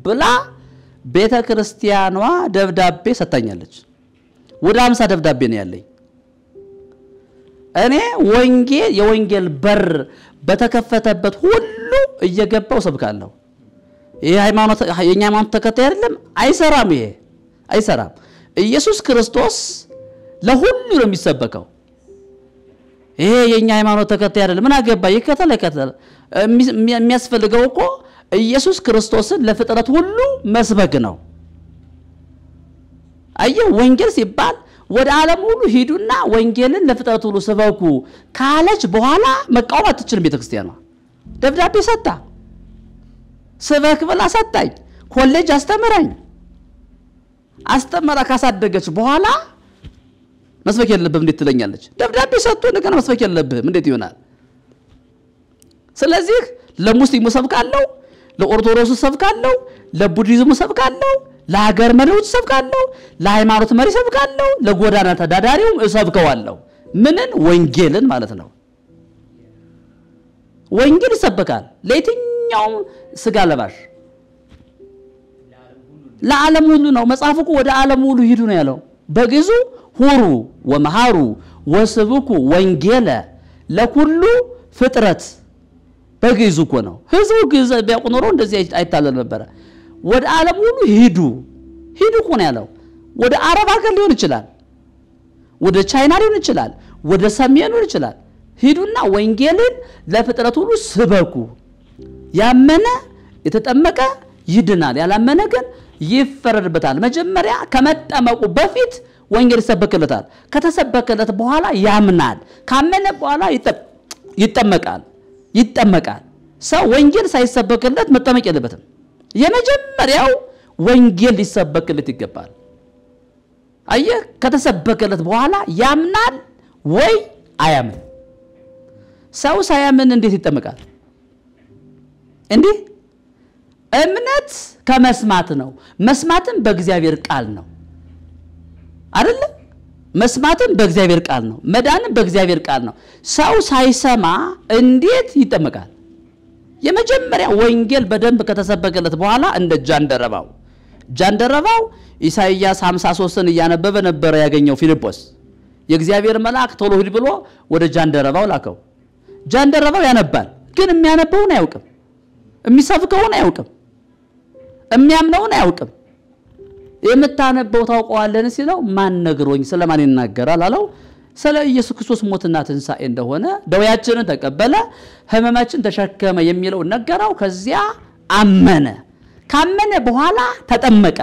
ብላ ቤተክርስቲያኗ ደብዳቤ ሰጣኛለች ወደ 50 ደብዳቤ ነው ያለኝ እኔ ወንጌል የወንጌል በር በተከፈተበት ሁሉ እየገባው ሰብካለሁ ይሄ ሃይማኖት የኛ ሃይማኖት ተከታይ አይደለም አይሰራም ይሄ አይሰራም ኢየሱስ ክርስቶስ ለሁሉ ነው የሚሰበከው ይሄ የኛ ሃይማኖት ተከታይ አይደለም ምን አገባ ይከተል የሚያስፈልገው እኮ ኢየሱስ ክርስቶስን ለፍጥረት ሁሉ መስበክ ነው አየው ወንጌል ሲባል ወደ ዓለም ሁሉ ሂዱና ወንጌልን ለፍጥረት ሁሉ ስበኩ ካለች በኋላ መቃወም አትችልም ቤተክርስቲያኗ ደብዳቤ ሰጣ ስበክ ብላ ሰጣኝ ኮሌጅ አስተምራኝ አስተምራ ካሳደገች በኋላ መስበክ የለብህም እንዴት ትለኛለች ደብዳቤ ሰጥቶ እንደገና መስበክ የለብህም እንዴት ይሆናል ስለዚህ ለሙስሊሙ ሰብካለሁ ለኦርቶዶክሱ ሰብካለሁ ለቡዲዝሙ ሰብካለሁ ለሀገር መሪዎች ሰብካለሁ ለሃይማኖት መሪ ሰብካለሁ ለጎዳና ተዳዳሪው ሰብከዋለሁ ምንን ወንጌልን ማለት ነው ወንጌል ይሰበካል ለየትኛው ስጋ ለባሽ ለዓለም ሁሉ ነው መጽሐፉ ወደ ዓለም ሁሉ ሂዱ ነው ያለው በግዙ ሁሩ ወመሃሩ ወስብኩ ወንጌለ ለኩሉ ፍጥረት በግዙ እኮ ነው ህዝቡ ግዝ ቢያውቁ ኖሮ እንደዚህ አይታለል ነበር ወደ ዓለም ሁሉ ሂዱ እኮ ነው ያለው ወደ አረብ ሀገር ሊሆን ይችላል ወደ ቻይና ሊሆን ይችላል ወደ ሰሜን ሊሆን ይችላል ሂዱና ወንጌልን ለፍጥረት ሁሉ ስበኩ ያመነ የተጠመቀ ይድናል ያላመነ ግን ይፈረድበታል መጀመሪያ ከመጠመቁ በፊት ወንጌል ይሰበከለታል ከተሰበከለት በኋላ ያምናል ካመነ በኋላ ይጠመቃል ሰው ወንጌል ሳይሰበከለት መጠመቅ የለበትም የመጀመሪያው ወንጌል ሊሰበከለት ይገባል አየህ ከተሰበከለት በኋላ ያምናል ወይ አያምን ሰው ሳያምን እንዴት ይጠመቃል እንዴ እምነት ከመስማት ነው መስማትም በእግዚአብሔር ቃል ነው አይደል መስማትም በእግዚአብሔር ቃል ነው መዳንም በእግዚአብሔር ቃል ነው ሰው ሳይሰማ እንዴት ይጠመቃል የመጀመሪያ ወንጌል በደንብ ከተሰበከለት በኋላ እንደ ጃንደረባው ኢሳይያስ 53ን ያነበበ ነበር ያገኘው ፊልጶስ የእግዚአብሔር መልአክ ቶሎ ሂድ ብሎ ወደ ጃንደረባው ላከው ጃንደረባው ያነባል ግን የሚያነበውን አያውቅም የሚሰብከውን አያውቅም የሚያምነውን አያውቅም የምታነበው ታውቀዋለህ ሲለው ማን ነግሮኝ ስለማን ይናገራል አለው ስለ ኢየሱስ ክርስቶስ ሞትና ትንሳኤ እንደሆነ ደውያችንን ተቀበለ ህመማችን ተሸከመ የሚለው ነገራው ከዚያ አመነ ካመነ በኋላ ተጠመቀ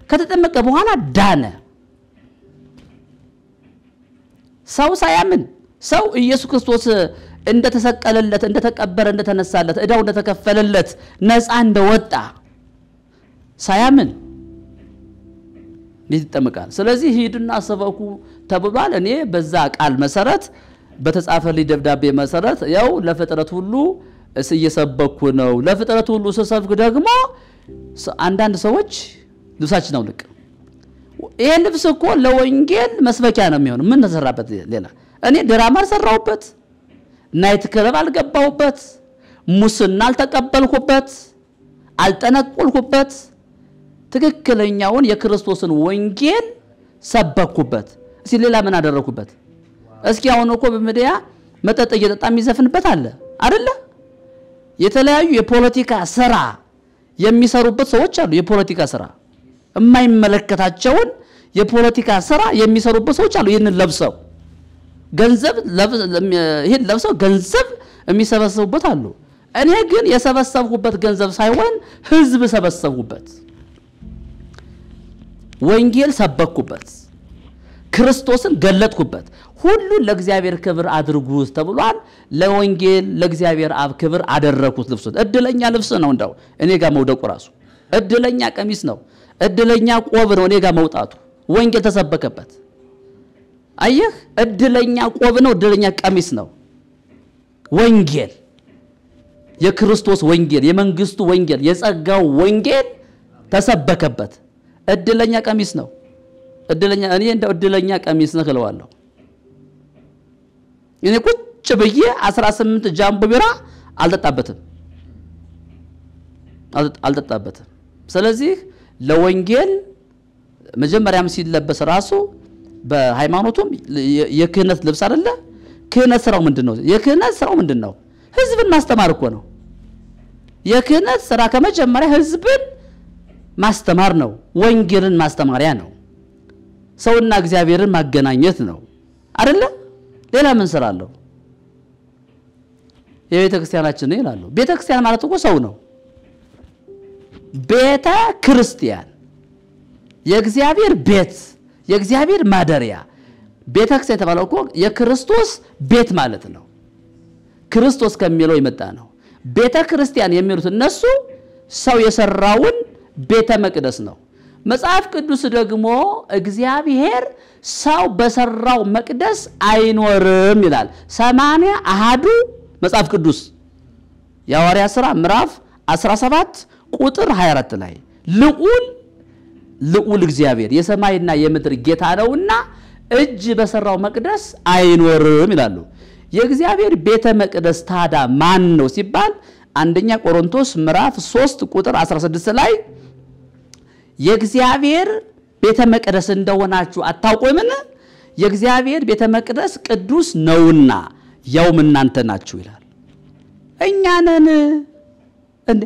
ከተጠመቀ በኋላ ዳነ ሰው ሳያምን ሰው ኢየሱስ ክርስቶስ እንደተሰቀለለት እንደተቀበረ እንደተነሳለት እዳው እንደተከፈለለት ነፃ እንደወጣ ሳያምን ሊጠመቃል ስለዚህ ሂድና ሰበኩ ተብሏል እኔ በዛ ቃል መሰረት በተጻፈልኝ ደብዳቤ መሰረት ያው ለፍጥረት ሁሉ እየሰበኩ ነው ለፍጥረት ሁሉ ሰብኩ ደግሞ አንዳንድ ሰዎች ልብሳችን አውልቅ ይሄ ልብስ እኮ ለወንጌል መስበኪያ ነው የሚሆነው ምን ተሰራበት ሌላ እኔ ድራማ ሰራውበት ናይት ክለብ አልገባውበት ሙስና አልተቀበልኩበት አልጠነቁልኩበት ትክክለኛውን የክርስቶስን ወንጌል ሰበኩበት እስኪ ሌላ ምን አደረኩበት እስኪ አሁን እኮ በሚዲያ መጠጥ እየጠጣ የሚዘፍንበት አለ አይደለ የተለያዩ የፖለቲካ ስራ የሚሰሩበት ሰዎች አሉ የፖለቲካ ስራ የማይመለከታቸውን የፖለቲካ ስራ የሚሰሩበት ሰዎች አሉ ይሄን ለብሰው ገንዘብ ይሄን ለብሰው ገንዘብ የሚሰበሰቡበት አሉ እኔ ግን የሰበሰብኩበት ገንዘብ ሳይሆን ህዝብ ሰበሰቡበት ወንጌል ሰበኩበት ክርስቶስን ገለጥኩበት ሁሉ ለእግዚአብሔር ክብር አድርጉት ተብሏል ለወንጌል ለእግዚአብሔር አብ ክብር አደረኩት ልብሱት እድለኛ ልብስ ነው እንደው እኔ ጋር መውደቁ ራሱ እድለኛ ቀሚስ ነው እድለኛ ቆብ ነው እኔ ጋር መውጣቱ ወንጌል ተሰበከበት አየህ እድለኛ ቆብ ነው እድለኛ ቀሚስ ነው ወንጌል የክርስቶስ ወንጌል የመንግስቱ ወንጌል የጸጋው ወንጌል ተሰበከበት እድለኛ ቀሚስ ነው እድለኛ እኔ እንደ እድለኛ ቀሚስ ነው እለዋለሁ እኔ ቁጭ ብዬ 18 ጃምቦ ቢራ አልጠጣበትም ስለዚህ ለወንጌል መጀመሪያም ሲለበስ ራሱ በሃይማኖቱም የክህነት ልብስ አይደለ ክህነት ስራው ምንድነው የክህነት ስራው ምንድነው ህዝብን ማስተማር እኮ ነው የክህነት ስራ ከመጀመሪያ ህዝብን ማስተማር ነው ወንጌልን ማስተማሪያ ነው ሰውና እግዚአብሔርን ማገናኘት ነው አይደለ ሌላ ምን ስራ አለው የቤተ ክርስቲያናችን ነው ይላሉ ቤተ ክርስቲያን ማለት እኮ ሰው ነው ቤተ ክርስቲያን የእግዚአብሔር ቤት የእግዚአብሔር ማደሪያ ቤተ ክርስቲያን የተባለው እኮ የክርስቶስ ቤት ማለት ነው ክርስቶስ ከሚለው ይመጣ ነው ቤተ ክርስቲያን የሚሉት እነሱ ሰው የሰራውን ቤተ መቅደስ ነው መጽሐፍ ቅዱስ ደግሞ እግዚአብሔር ሰው በሰራው መቅደስ አይኖርም ይላል 80 አሃዱ መጽሐፍ ቅዱስ የሐዋርያት ሥራ ምዕራፍ 17 ቁጥር 24 ላይ ልዑል እግዚአብሔር የሰማይና የምድር ጌታ ነውና እጅ በሰራው መቅደስ አይኖርም ይላሉ የእግዚአብሔር ቤተ መቅደስ ታዳ ማን ነው ሲባል አንደኛ ቆሮንቶስ ምዕራፍ 3 ቁጥር 16 ላይ የእግዚአብሔር ቤተ መቅደስ እንደሆናችሁ አታውቁምን የእግዚአብሔር ቤተ መቅደስ ቅዱስ ነውና ያውም እናንተ ናችሁ ይላል እኛ ነን እንዴ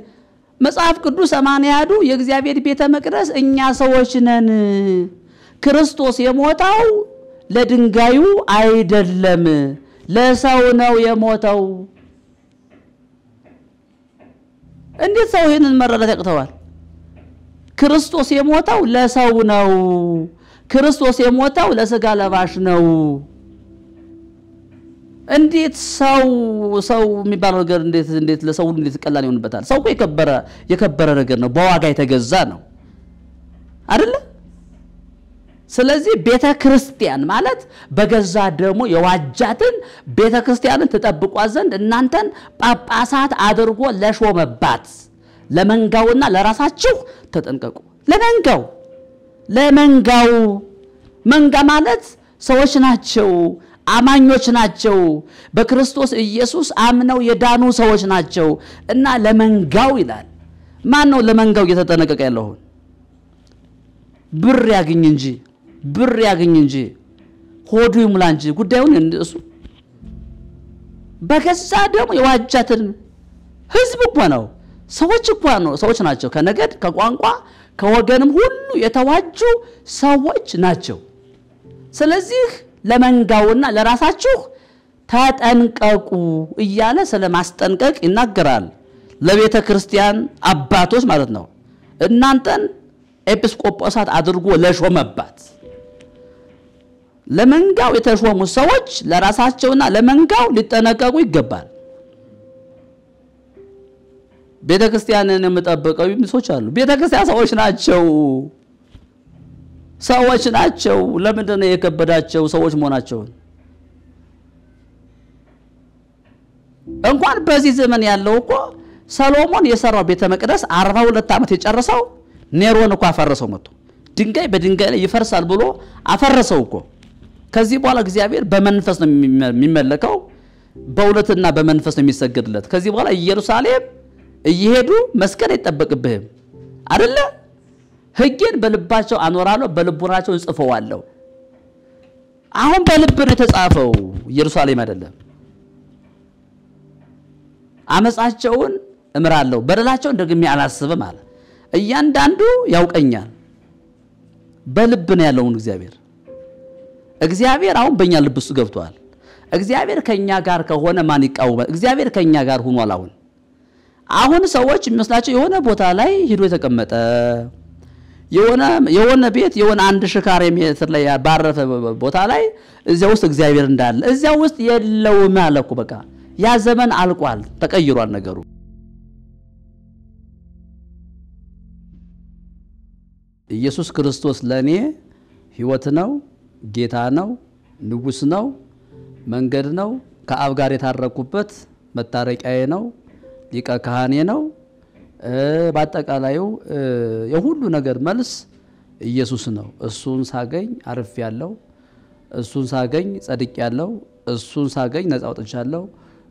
መጽሐፍ ቅዱስ 80 የእግዚአብሔር ቤተ መቅደስ እኛ ሰዎች ነን ክርስቶስ የሞተው ለድንጋዩ አይደለም ለሰው ነው የሞተው እንዴት ሰው ይሄንን መረዳት ያቅተዋል ክርስቶስ የሞተው ለሰው ነው ክርስቶስ የሞተው ለሥጋ ለባሽ ነው እንዴት ሰው የሚባለው ነገር እንዴት ለሰው እንዴት ቀላል ይሆንበታል ሰው የከበረ ነገር ነው በዋጋ የተገዛ ነው አይደል ስለዚህ ቤተ ክርስቲያን ማለት በገዛ ደሙ የዋጃትን ቤተ ክርስቲያንን ተጠብቋ ዘንድ እናንተን ጳጳሳት አድርጎ ለሾመባት ለመንጋውና ለራሳችሁ ተጠንቀቁ ለመንጋው መንጋ ማለት ሰዎች ናቸው አማኞች ናቸው በክርስቶስ ኢየሱስ አምነው የዳኑ ሰዎች ናቸው እና ለመንጋው ይላል ማን ነው ለመንጋው እየተጠነቀቀ ያለው ብር ያገኝ እንጂ ሆዱ ይሙላ እንጂ ጉዳዩን እንደሱ በገዛ ደግሞ የዋጃትን ህዝብ እኮ ነው ሰዎች ናቸው ከነገድ ከቋንቋ ከወገንም ሁሉ የተዋጁ ሰዎች ናቸው ስለዚህ ለመንጋውና ለራሳችሁ ተጠንቀቁ እያለ ስለማስጠንቀቅ ይናገራል ለቤተ ክርስቲያን አባቶች ማለት ነው እናንተን ኤጲስቆጶሳት አድርጎ ለሾመባት ለመንጋው የተሾሙ ሰዎች ለራሳቸውና ለመንጋው ሊጠነቀቁ ይገባል ቤተ ክርስቲያንን የምጠብቀው ምንሶች አሉ ቤተ ክርስቲያን ሰዎች ናቸው ለምንድን ነው የከበዳቸው ሰዎች መሆናቸው እንኳን በዚህ ዘመን ያለው እኮ ሰሎሞን የሰራው ቤተ መቅደስ 42 ዓመት የጨረሰው ኔሮን እኮ አፈረሰው መጥቶ ድንጋይ በድንጋይ ላይ ይፈርሳል ብሎ አፈረሰው እኮ ከዚህ በኋላ እግዚአብሔር በመንፈስ ነው የሚመለከው በእውነትና በመንፈስ ነው የሚሰገድለት ከዚህ በኋላ ኢየሩሳሌም እየሄዱ መስቀል አይጠበቅብህም አይደለ ህጌን በልባቸው አኖራለሁ በልቡናቸው ጽፈዋለሁ አሁን በልብ ነው የተጻፈው ኢየሩሳሌም አይደለም አመጻቸውን እምራለሁ በደላቸውን ደግሜ አላስብም አለ እያንዳንዱ ያውቀኛል በልብ ነው ያለው እግዚአብሔር አሁን በእኛ ልብ ውስጥ ገብቷል እግዚአብሔር ከኛ ጋር ከሆነ ማን ይቃወማል እግዚአብሔር ከኛ ጋር ሆኗል አሁን ሰዎች የሚመስላቸው የሆነ ቦታ ላይ ሄዶ የተቀመጠ የሆነ ቤት የሆነ አንድ ሽካሬ ሜትር ላይ ባረፈ ቦታ ላይ እዚያ ውስጥ እግዚአብሔር እንዳለ እዚያ ውስጥ የለውም አለኩ በቃ ያ ዘመን አልቋል ተቀይሯል ነገሩ ኢየሱስ ክርስቶስ ለኔ ሕይወት ነው ጌታ ነው ንጉስ ነው መንገድ ነው ከአብ ጋር የታረኩበት መታረቂያዬ ነው፣ ሊቀ ካህኔ ነው። በአጠቃላዩ የሁሉ ነገር መልስ ኢየሱስ ነው። እሱን ሳገኝ አርፌያለሁ፣ እሱን ሳገኝ ጸድቄያለሁ፣ እሱን ሳገኝ ነፃ ወጥቻለሁ፣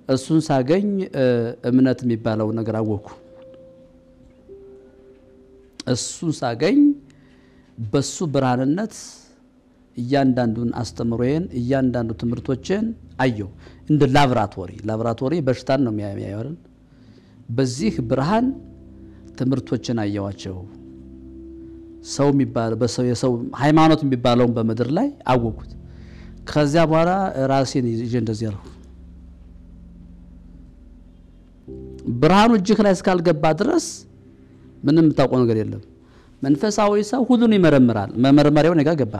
እሱን ሳገኝ እምነት የሚባለው ነገር አወኩ። እሱን ሳገኝ በሱ ብርሃንነት እያንዳንዱን አስተምሮዬን እያንዳንዱ ትምህርቶችን አየሁ። እንደ ላብራቶሪ በሽታን ነው የሚያየው አይደል? በዚህ ብርሃን ትምህርቶችን አየዋቸው። ሰው የሚባለው በሰው የሰው ሃይማኖት የሚባለውን በመድር ላይ አወኩት። ከዚያ በኋላ ራሴን ይዤ እንደዚህ አልኩ። ብርሃኑ እጅህ ላይ እስካልገባ ድረስ ምንም ታውቀው ነገር የለም። መንፈሳዊ ሰው ሁሉን ይመረምራል። መመርመሪያው ነገ ገባ።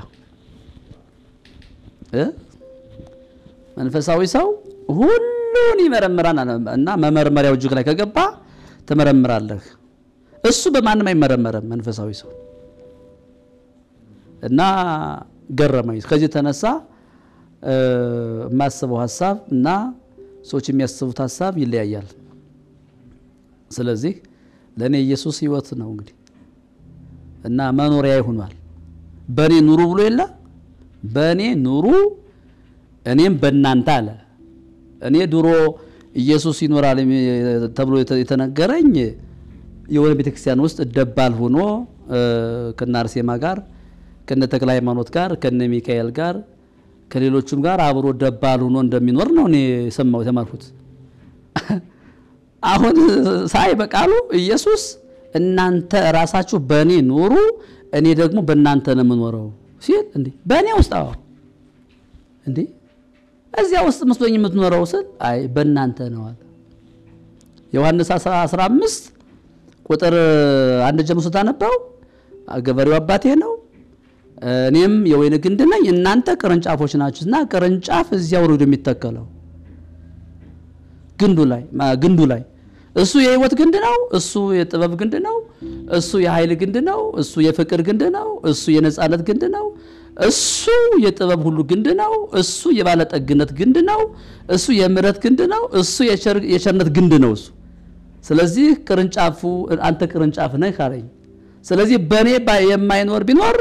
መንፈሳዊ ሰው ሁሉን ይመረምራል እና መመርመሪያው እጅህ ላይ ከገባ ተመረምራለህ። እሱ በማንም አይመረመርም መንፈሳዊ ሰው። እና ገረመኝ። ከዚህ ተነሳ ማሰበው ሐሳብ እና ሰዎች የሚያስቡት ሐሳብ ይለያያል። ስለዚህ ለኔ ኢየሱስ ሕይወት ነው እንግዲህ እና መኖሪያ ይሆናል። በኔ ኑሩ ብሎ የለ በኔ ኑሩ እኔም በእናንተ አለ። እኔ ድሮ ኢየሱስ ይኖራል ተብሎ የተነገረኝ የሆነ ቤተክርስቲያን ውስጥ ደባል ሆኖ ከናርሴማ ጋር ከነ ተክለ ሃይማኖት ጋር ከነ ሚካኤል ጋር ከሌሎችም ጋር አብሮ ደባል ሆኖ እንደሚኖር ነው እኔ ሰማው ተማርኩት። አሁን ሳይ በቃሉ ኢየሱስ እናንተ ራሳችሁ በኔ ኑሩ እኔ ደግሞ በእናንተ ነው የምኖረው ሲል እንዴ በኔ ውስጥ እንዴ እዚያ ውስጥ መስሎኝ የምትኖረው ስል አይ በእናንተ ነው አለ። ዮሐንስ 15 ቁጥር 1 ጀምሮ ስታነበው ገበሬው አባቴ ነው እኔም የወይን ግንድ ነኝ እናንተ ቅርንጫፎች ናችሁና ቅርንጫፍ እዚያው ነው የሚተከለው ግንዱ ላይ እሱ የህይወት ግንድ ነው፣ እሱ የጥበብ ግንድ ነው፣ እሱ የኃይል ግንድ ነው፣ እሱ የፍቅር ግንድ ነው፣ እሱ የነጻነት ግንድ ነው፣ እሱ የጥበብ ሁሉ ግንድ ነው፣ እሱ የባለጠግነት ግንድ ነው፣ እሱ የምሕረት ግንድ ነው፣ እሱ የቸርነት ግንድ ነው እሱ። ስለዚህ ቅርንጫፉ አንተ ቅርንጫፍ ነህ አለኝ። ስለዚህ በኔ የማይኖር ቢኖር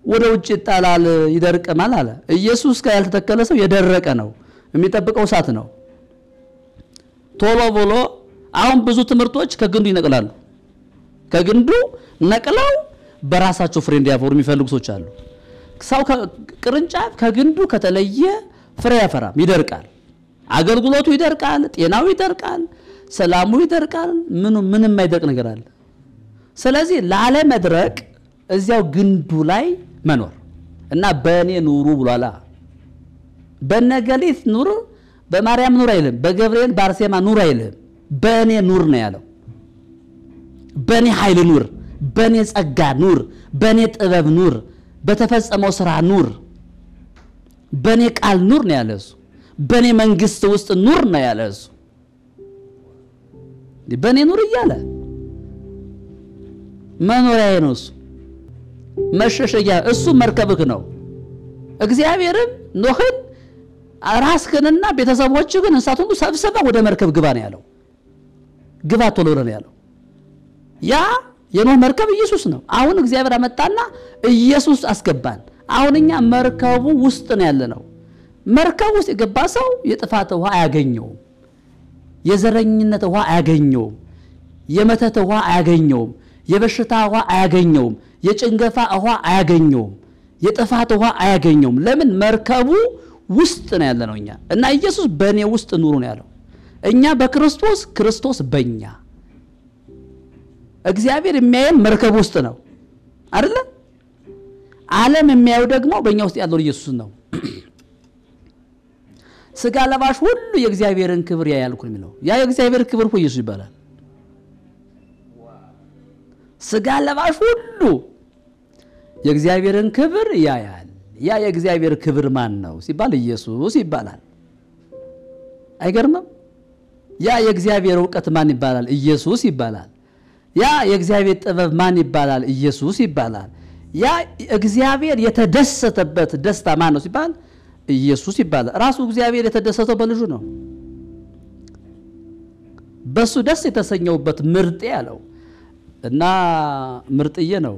ወደ ውጭ ይጣላል ይደርቅማል አለ። ኢየሱስ ጋር ያልተተከለ ሰው የደረቀ ነው፣ የሚጠብቀው እሳት ነው። ቶሎ ብሎ አሁን ብዙ ትምህርቶች ከግንዱ ይነቅላሉ። ከግንዱ ነቅለው በራሳቸው ፍሬ እንዲያፈሩ የሚፈልጉ ሰዎች አሉ። ሰው ቅርንጫፍ ከግንዱ ከተለየ ፍሬ ያፈራም፣ ይደርቃል። አገልግሎቱ ይደርቃል፣ ጤናው ይደርቃል፣ ሰላሙ ይደርቃል። ምንም የማይደርቅ ነገር አለ። ስለዚህ ላለ መድረቅ እዚያው ግንዱ ላይ መኖር እና በእኔ ኑሩ ብሏላ። በነገሊት ኑር በማርያም ኑር አይልም፣ በገብርኤል በአርሴማ ኑር አይልም። በእኔ ኑር ነው ያለው። በእኔ ኃይል ኑር፣ በእኔ ጸጋ ኑር፣ በእኔ ጥበብ ኑር፣ በተፈጸመው ሥራ ኑር፣ በእኔ ቃል ኑር ነው ያለው እሱ። በእኔ መንግስት ውስጥ ኑር ነው ያለው እሱ። በእኔ ኑር እያለ መኖሪያዬ ነው እሱ፣ መሸሸጊያ እሱ መርከብክ ነው። እግዚአብሔርም ኖህን ራስህንና ቤተሰቦችህን እንስሳት ሁሉ ሰብስበህ ወደ መርከብ ግባ ነው ያለው። ግባ ቶሎ ነው ያለው። ያ የኖህ መርከብ ኢየሱስ ነው። አሁን እግዚአብሔር አመጣና ኢየሱስ አስገባን። አሁን እኛ መርከቡ ውስጥ ነው ያለነው። መርከብ ውስጥ የገባ ሰው የጥፋት ውሃ አያገኘውም፣ የዘረኝነት ውሃ አያገኘውም፣ የመተት ውሃ አያገኘውም፣ የበሽታ ውሃ አያገኘውም፣ የጭንገፋ ውሃ አያገኘውም፣ የጥፋት ውሃ አያገኘውም። ለምን? መርከቡ ውስጥ ነው ያለነው እኛ። እና ኢየሱስ በእኔ ውስጥ ኑሩ ነው ያለው። እኛ በክርስቶስ ክርስቶስ በእኛ። እግዚአብሔር የሚያየን መርከብ ውስጥ ነው አይደለ? ዓለም የሚያየው ደግሞ በእኛ ውስጥ ያለው ኢየሱስ ነው። ስጋ ለባሽ ሁሉ የእግዚአብሔርን ክብር ያያል እኮ የሚለው ያ የእግዚአብሔር ክብር እኮ ኢየሱስ ይባላል። ስጋ ለባሽ ሁሉ የእግዚአብሔርን ክብር ያያል። ያ የእግዚአብሔር ክብር ማን ነው ሲባል ኢየሱስ ይባላል። አይገርምም? ያ የእግዚአብሔር ዕውቀት ማን ይባላል? ኢየሱስ ይባላል። ያ የእግዚአብሔር ጥበብ ማን ይባላል? ኢየሱስ ይባላል። ያ እግዚአብሔር የተደሰተበት ደስታ ማን ነው ሲባል ኢየሱስ ይባላል። ራሱ እግዚአብሔር የተደሰተው በልጁ ነው። በሱ ደስ የተሰኘውበት ምርጤ አለው እና ምርጥዬ ነው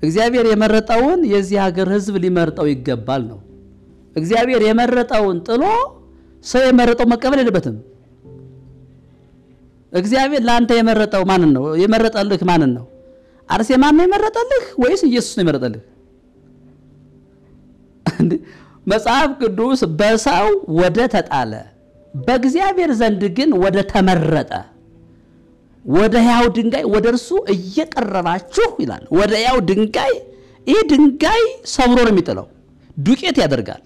እግዚአብሔር የመረጠውን የዚህ ሀገር ህዝብ ሊመርጠው ይገባል ነው እግዚአብሔር የመረጠውን ጥሎ ሰው የመረጠው መቀበል የለበትም እግዚአብሔር ላንተ የመረጠው ማንን ነው የመረጠልህ ማንን ነው አርሴማን ነው የመረጠልህ ወይስ ኢየሱስ ነው የመረጠልህ መጽሐፍ ቅዱስ በሰው ወደ ተጣለ በእግዚአብሔር ዘንድ ግን ወደ ተመረጠ ወደ ያው ድንጋይ ወደ እርሱ እየቀረባችሁ ይላል ወደ ያው ድንጋይ ይሄ ድንጋይ ሰብሮ ነው የሚጥለው ዱቄት ያደርጋል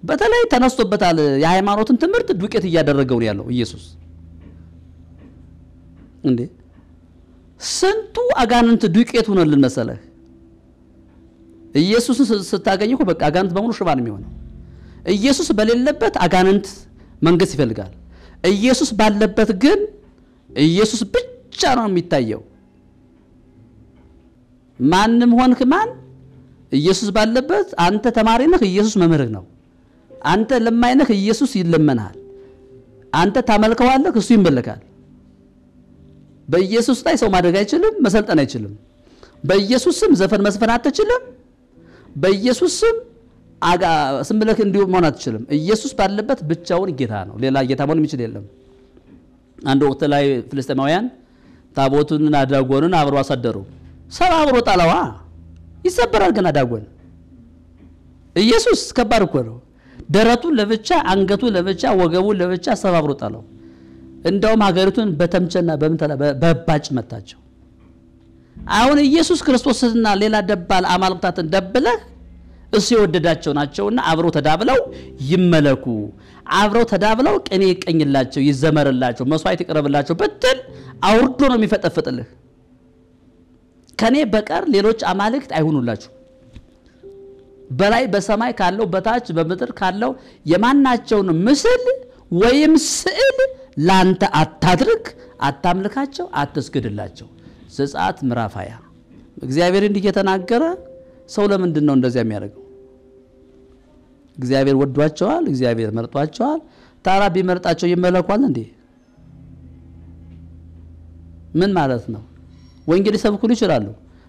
በተለይ ተነስቶበታል የሃይማኖትን ትምህርት ዱቄት እያደረገው ነው ያለው ኢየሱስ እንዴ ስንቱ አጋንንት ዱቄት ሆነልን መሰለህ ኢየሱስ ስታገኘው በቃ አጋንንት በሙሉ ሽባ ነው የሚሆነው ኢየሱስ በሌለበት አጋንንት መንገስ ይፈልጋል ኢየሱስ ባለበት ግን ኢየሱስ ብቻ ነው የሚታየው ማንንም ሆንክ ማን ኢየሱስ ባለበት አንተ ተማሪ ነህ ኢየሱስ መምህርህ ነው አንተ ለማይነህ ኢየሱስ ይለመናል አንተ ታመልከዋለህ እሱ ይመለካል በኢየሱስ ላይ ሰው ማድረግ አይችልም መሰልጠን አይችልም በኢየሱስ ስም ዘፈን መስፈን አትችልም በኢየሱስ ስም ስምለክ እንዲሁ መሆን አትችልም ኢየሱስ ባለበት ብቻውን ጌታ ነው ሌላ ጌታ መሆን የሚችል የለም አንድ ወቅት ላይ ፍልስጤማውያን ታቦቱንና ዳጎንን አብረው አሳደሩ ሰባብሮ ጣለዋ ይሰበራል ገና ዳጎን ኢየሱስ ከባድ እኮ ነው ደረቱን ለብቻ አንገቱን ለብቻ ወገቡን ለብቻ ሰባብሮ ጣለው እንደውም ሀገሪቱን በተምቸና በባጭ መታቸው አሁን ኢየሱስ ክርስቶስና ሌላ ደባል አማልክታትን ደብለህ እሱ የወደዳቸው ናቸውና አብረው ተዳብለው ይመለኩ አብረው ተዳብለው ቅኔ ይቀኝላቸው ይዘመርላቸው መስዋዕት ይቀርብላቸው በትል አውርዶ ነው የሚፈጠፍጥልህ ከኔ በቀር ሌሎች አማልክት አይሁኑላችሁ በላይ በሰማይ ካለው በታች በምድር ካለው የማናቸውን ምስል ወይም ስዕል ላንተ አታድርግ አታምልካቸው አትስግድላቸው ዘጸአት ምዕራፍ 20 እግዚአብሔር እንዲህ የተናገረ ሰው ለምንድን ነው እንደዚያ የሚያደርገው እግዚአብሔር ወዷቸዋል እግዚአብሔር መርጧቸዋል ታራ ቢመርጣቸው ይመለኳል እንዴ ምን ማለት ነው ወንጌል ይሰብኩሉ ይችላሉ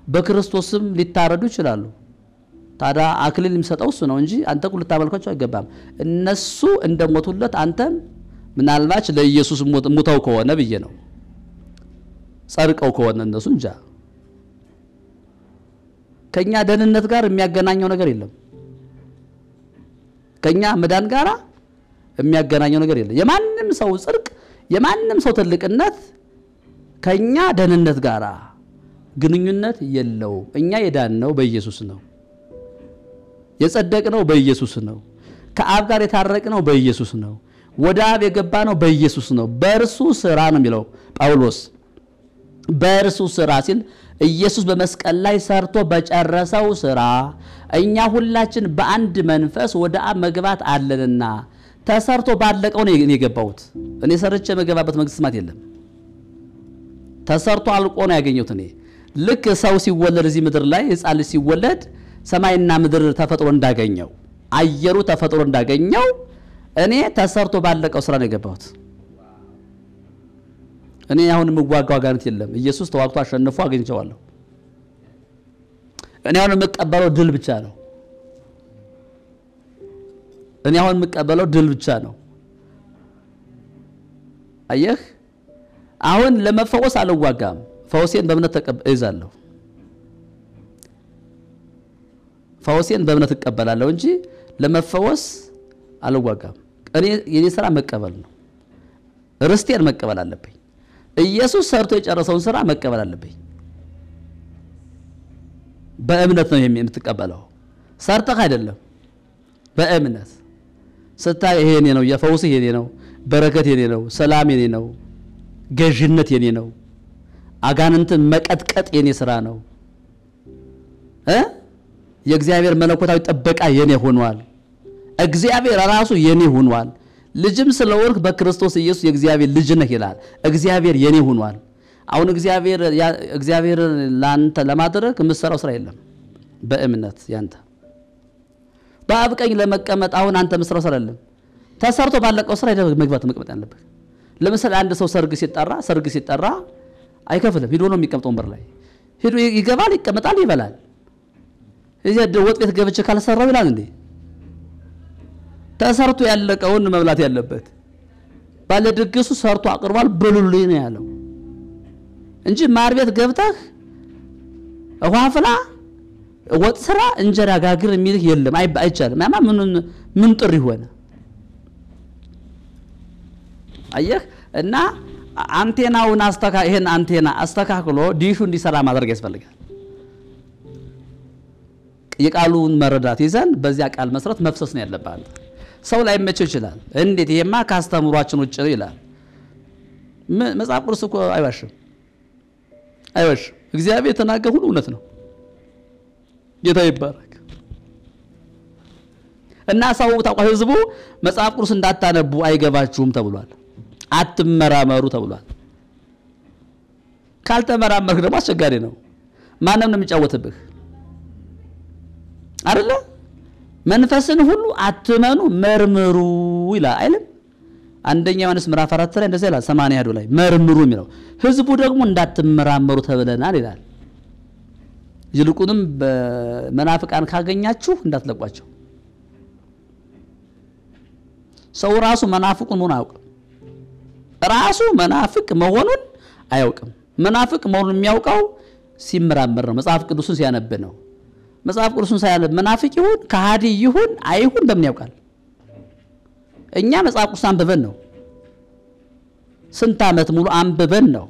በክርስቶስም ሊታረዱ ይችላሉ ታዳ አክሊል የሚሰጠው እሱ ነው እንጂ አንተ ሁሉ ልታመልካቸው አይገባም እነሱ እንደሞቱለት አንተም ምናልባት ለኢየሱስ ሞተው ከሆነ ብዬ ነው ጸድቀው ከሆነ እነሱ እንጃ ከኛ ደህንነት ጋር የሚያገናኘው ነገር የለም ከኛ መዳን ጋር የሚያገናኘው ነገር የለም የማንንም ሰው ጽድቅ የማንንም ሰው ትልቅነት ከኛ ደህንነት ጋር ግንኙነት የለው እኛ የዳንነው በኢየሱስ ነው የጸደቅነው በኢየሱስ ነው ከአብ ጋር የታረቅነው በኢየሱስ ነው ወደ አብ የገባነው በኢየሱስ ነው በእርሱ ሥራ ነው የሚለው ጳውሎስ በእርሱ ሥራ ሲል ኢየሱስ በመስቀል ላይ ሰርቶ በጨረሰው ሥራ እኛ ሁላችን በአንድ መንፈስ ወደ አብ መግባት አለንና ተሰርቶ ባለቀው ነው የገባሁት እኔ ሰርቼ መገባበት መንግስት ማለት የለም ተሰርቶ አልቆ ነው ያገኘሁት እኔ ልክ ሰው ሲወለድ እዚህ ምድር ላይ ሕፃን ልጅ ሲወለድ ሰማይና ምድር ተፈጥሮ እንዳገኘው አየሩ ተፈጥሮ እንዳገኘው እኔ ተሰርቶ ባለቀው ሥራ ነው የገባሁት እኔ አሁን ምዋጋው ጋርት የለም ኢየሱስ ተዋግቶ አሸንፎ አገኝቻለሁ እኔ አሁን የምቀበለው ድል ብቻ ነው እኔ አሁን የምቀበለው ድል ብቻ ነው አየህ አሁን ለመፈወስ አልዋጋም ፈውሴን በእምነት ተቀበላለሁ ፈውሴን በእምነት ተቀበላለሁ እንጂ ለመፈወስ አልዋጋም እኔ የኔ ሥራ መቀበል ነው ርስቴን መቀበል አለብኝ ኢየሱስ ሰርቶ የጨረሰውን ሥራ መቀበል አለብኝ በእምነት ነው የምትቀበለው ሰርተህ አይደለም በእምነት ስታይ ይሄ የኔ ነው የፈውስ ይሄ የኔ ነው በረከት የኔ ነው ሰላም የኔ ነው ገዥነት የኔ ነው አጋንንትን መቀጥቀጥ የኔ ሥራ ነው የእግዚአብሔር መለኮታዊ ጥበቃ የኔ ሆኗል እግዚአብሔር ራሱ የኔ ሆኗል ልጅም ስለወርክ በክርስቶስ ኢየሱስ የእግዚአብሔር ልጅ ነህ ይላል እግዚአብሔር የኔ ሆኗል አሁን እግዚአብሔር ላንተ ለማድረግ መስራው ስራ የለም በእምነት ያንተ በአብ ቀኝ ለመቀመጥ አሁን አንተ መስራው ስራ የለም ተሰርቶ ባለቀው ስራ መግባት መቀመጥ ያለበት ለምሳሌ አንድ ሰው ሰርግ ሲጠራ አይከፍልም ሄዶ ነው የሚቀመጠው ወንበር ላይ ሄዶ ይገባል ይቀመጣል ይበላል እዚያ ወጥ ቤት ገብቼ ካልሰራው ይላል እንዴ ተሰርቶ ያለቀውን መብላት ያለበት ባለ ድግሱ ሰርቶ አቅርቧል ብሉልኝ ነው ያለው እንጂ ማር ቤት ገብተህ ውሃ ፍላ ወጥ ስራ እንጀራ ጋግር የሚል የለም አይቻልም ማማ ምን ጥሪ ሆነ አየህ እና አንቴናውን ይሄን አንቴና አስተካክሎ ዲሹ እንዲሰራ ማድረግ ያስፈልጋል የቃሉን መረዳት ይዘን በዚያ ቃል መስረት መፍሰስ ነው ያለበት ሰው ላይ መቼ ይችላል እንዴት ይሄማ ካስተምሯችን ውጭ ነው ይላል መጽሐፍ ቅዱስ እኮ አይዋሽም እግዚአብሔር የተናገረ ሁሉ እውነት ነው ጌታ ይባረክ እና ሰው ታውቃው ህዝቡ መጽሐፍ ቅዱስ እንዳታነቡ አይገባችሁም ተብሏል አትመራመሩ ተብሏል ካልተመራመርክ ደግሞ አስቸጋሪ ነው ማንም ነው የሚጫወትብህ አይደለ መንፈስን ሁሉ አትመኑ መርምሩ ይላል አይደል አንደኛ ዮሐንስ ምዕራፍ 4 ላይ እንደዚህ ይላል 80 ላይ መርምሩ የሚለው ህዝቡ ደግሞ እንዳትመራመሩ ተብለናል ይላል ይልቁንም በመናፍቃን ካገኛችሁ እንዳትለቋቸው ሰው ራሱ መናፍቁን ሆኖ አያውቅም ራሱ መናፍቅ መሆኑን አያውቅም መናፍቅ መሆኑን የሚያውቀው ሲመራመር ነው መጽሐፍ ቅዱስን ሲያነብ ነው መጽሐፍ ቅዱስን ሳያነብ መናፍቅ ይሁን ከሃዲ ይሁን አይሁን በምን ያውቃል እኛ መጽሐፍ ቅዱስ አንብበን ነው ስንት ዓመት ሙሉ አንብበን ነው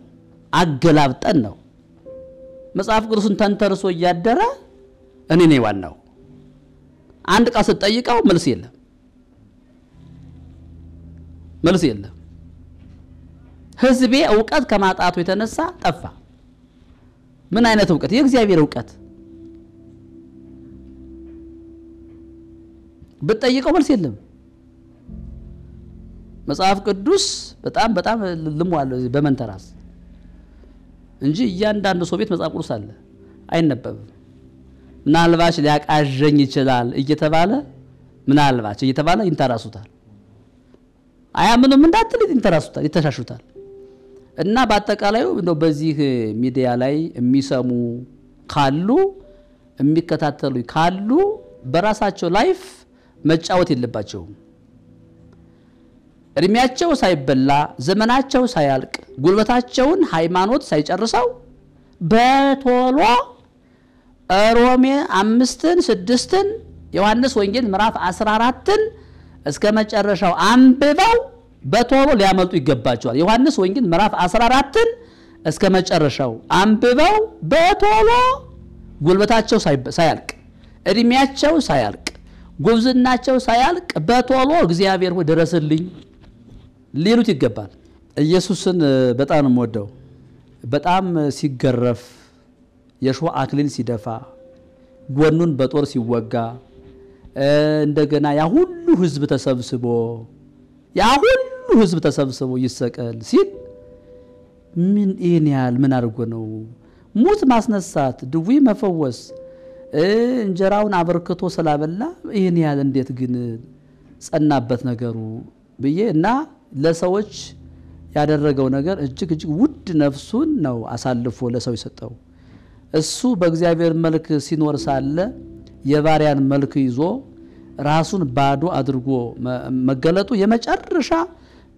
አገላብጠን ነው መጽሐፍ ቅዱስን ተንተርሶ ያደረ እኔ ነኝ ዋናው አንድ ቃል ስትጠይቀው መልስ የለም ህዝቤ ዕውቀት ከማጣቱ የተነሳ ጠፋ ምን አይነት ዕውቀት የእግዚአብሔር ዕውቀት በጠይቀው መልስ የለም መጽሐፍ ቅዱስ በጣም ልሟል በመንተራስ እንጂ እያንዳንዱ ሰው ቤት መጽሐፍ ቅዱስ አለ አይነበብም ምናልባች ሊያቃዠኝ ይችላል እየተባለ ይንተራሱታል አያምኑም እንዳትል ይንተራሱታል ይተሻሹታል እና በአጠቃላዩ እንደው በዚህ ሚዲያ ላይ የሚሰሙ ካሉ የሚከታተሉ ካሉ በራሳቸው ላይፍ መጫወት የለባቸውም እድሜያቸው ሳይበላ ዘመናቸው ሳያልቅ ጉልበታቸውን ሃይማኖት ሳይጨርሰው በቶሎ ሮሜ 5:6 ዮሐንስ ወንጌል ምዕራፍ 14 እስከ መጨረሻው አንብበው በቶሎ ሊያመልጡ ይገባቸዋል ዮሐንስ ወንጌል ምዕራፍ 14 እስከ መጨረሻው አንብበው በቶሎ ጉልበታቸው ሳያልቅ እድሜያቸው ሳያልቅ ጉብዝናቸው ሳያልቅ በቶሎ እግዚአብሔር ሆይ ድረስልኝ ሊሉት ይገባል ኢየሱስን በጣም ወደው በጣም ሲገረፍ የሾህ አክሊል ሲደፋ ጎኑን በጦር ሲወጋ እንደገና ያ ሁሉ ህዝብ ተሰብስቦ ይሰቀል ሲል ምን ይሄን ምን አድርጎ ነው ሙት ማስነሳት ድውይ መፈወስ እንጀራውን አበርክቶ ስላበላ ይሄን ያህል እንዴት ግን ጸናበት ነገሩ በየና ለሰዎች ያደረገው ነገር እጅግ ውድ ነፍሱን ነው አሳልፎ ለሰው ይሰጠው እሱ በእግዚአብሔር መልክ ሲኖር ሳለ የባሪያን መልክ ይዞ ራሱን ባዶ አድርጎ መገለጡ የመጨረሻ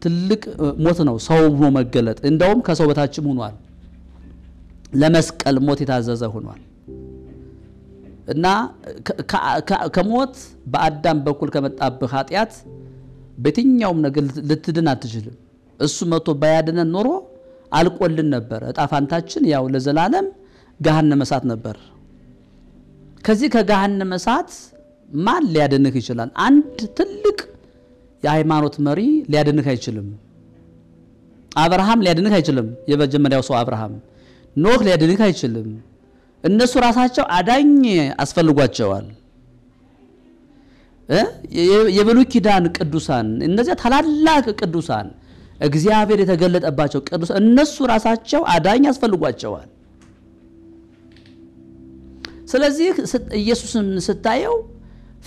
ትልቅ ሞት ነው ሰው ሆኖ መገለጥ እንደውም ከሰው በታችም ሆኗል ለመስቀል ሞት የታዘዘ ሆኗል እና ከሞት በአዳም በኩል ከመጣብህ ኃጢያት በትኛውም ነገር ልትድን አትችልም እሱ መቶ ባያድነን ኖሮ አልቆልን ነበር እጣፋንታችን ያው ለዘላለም ገሃነመ እሳት ነበር ከዚህ ከገሃነመ እሳት ማን ሊያድንህ ይችላል አንድ ትልቅ የሃይማኖት መሪ ሊያድንህ አይችልም አብርሃም ሊያድንህ አይችልም የመጀመሪያው ሰው አብርሃም ኖህ ሊያድንህ አይችልም እነሱ ራሳቸው አዳኝ አስፈልጓቸዋል የብሉይ ኪዳን ቅዱሳን እነዚያ ታላላቅ ቅዱሳን እግዚአብሔር የተገለጠባቸው ቅዱሳን እነሱ ራሳቸው አዳኝ አስፈልጓቸዋል ስለዚህ ኢየሱስን ስታየው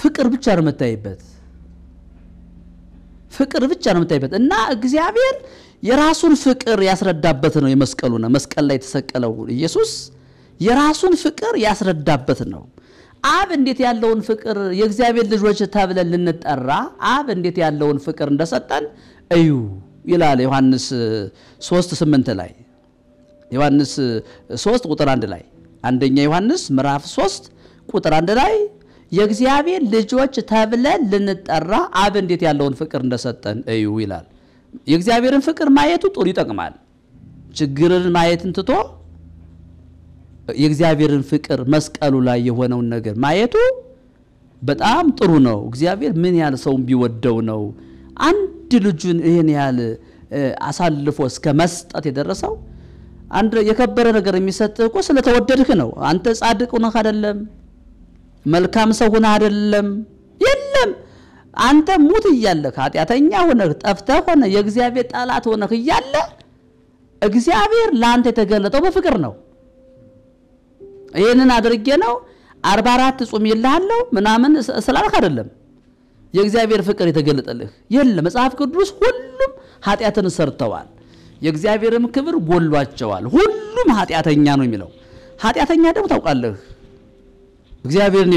ፍቅር ብቻ ነው መታየበት ፍቅር ብቻ ነው የምታይበት እና እግዚአብሔር የራሱን ፍቅር ያስረዳበት ነው የመስቀሉና መስቀል ላይ የተሰቀለው ኢየሱስ የራሱን ፍቅር ያስረዳበት ነው አብ እንዴት ያለውን ፍቅር የእግዚአብሔር ልጆች ተብለን ልንጠራ አብ እንዴት ያለውን ፍቅር እንደሰጠን እዩ ይላል ዮሐንስ 3:8 ላይ ዮሐንስ 3 ቁጥር 1 ላይ አንደኛ ዮሐንስ ምዕራፍ 3 ቁጥር 1 ላይ የእግዚአብሔር ልጆች ተብለን ልንጠራ አብ እንዴት ያለውን ፍቅር እንደሰጠን እዩ ይላል የእግዚአብሔርን ፍቅር ማየቱ ጥሩ ይጠቅማል ችግርን ማየትን ትቶ የእግዚአብሔርን ፍቅር መስቀሉ ላይ የሆነውን ነገር ማየቱ በጣም ጥሩ ነው እግዚአብሔር ምን ያህል ሰውን ቢወደው ነው አንድ ልጁን ይሄን ያህል አሳልፎ እስከ መስጠት የደረሰው አንድ የከበረ ነገር የሚሰጥህ እኮ ስለተወደድክ ነው አንተ ጻድቅ ሆነህ አይደለም መልካም ሰው ሆነህ አይደለም የለም አንተ ሙት ይያለህ ኃጢያተኛ ሆነህ ጠፍተህ ሆነ የእግዚአብሔር ጣላት ሆነህ ይያለ እግዚአብሔር ላንተ የተገለጠው በፍቅር ነው ይሄንን አድርጌ ነው 44 ጾም ይልሃለሁ ምናምን ስላልክ አይደለም የእግዚአብሔር ፍቅር የተገለጠልህ የለም መጽሐፍ ቅዱስ ሁሉም ኃጢያትን ሰርተዋል የእግዚአብሔርም ክብር ጎሏቸዋል ሁሉም ኃጢያተኛ ነው የሚለው ኃጢያተኛ ደግሞ ታውቃለህ እግዚአብሔርን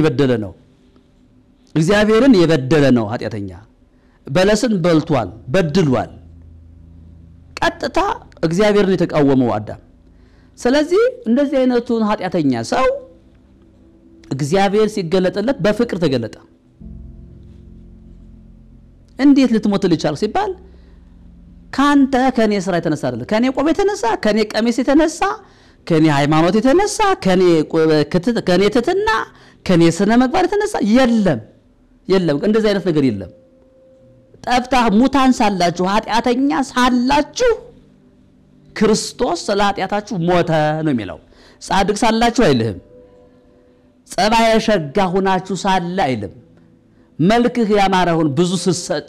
የበደለ ነው ኃጢያተኛ በለስን በልቷል በድሏል ቀጥታ እግዚአብሔርን የተቃወመው አዳም ስለዚህ እንደዚህ አይነቱን ኃጢያተኛ ሰው እግዚአብሔር ሲገለጥለት በፍቅር ተገለጠ እንዴት ልትሞት ልቻል ሲባል ካንተ ከኔ ስራ የተነሳ አይደለም ከኔ ቆብ የተነሳ ከኔ ቀሚስ የተነሳ ከኔ ሃይማኖት የተነሳ ከኔ ትትና ከኔ ስነ ምግባር የተነሳ የለም እንደዚህ አይነት ነገር የለም ጠፍታ ሙታን ሳላችሁ ኃጢያተኛ ሳላችሁ ክርስቶስ ስለ ኃጢያታችሁ ሞተ ነው የሚለው ጻድቅ ሳላችሁ አይልህም ጸባየ ሸጋ ሆናችሁ ሳለ አይልም መልክህ ያማረውን ብዙ ስሰጥ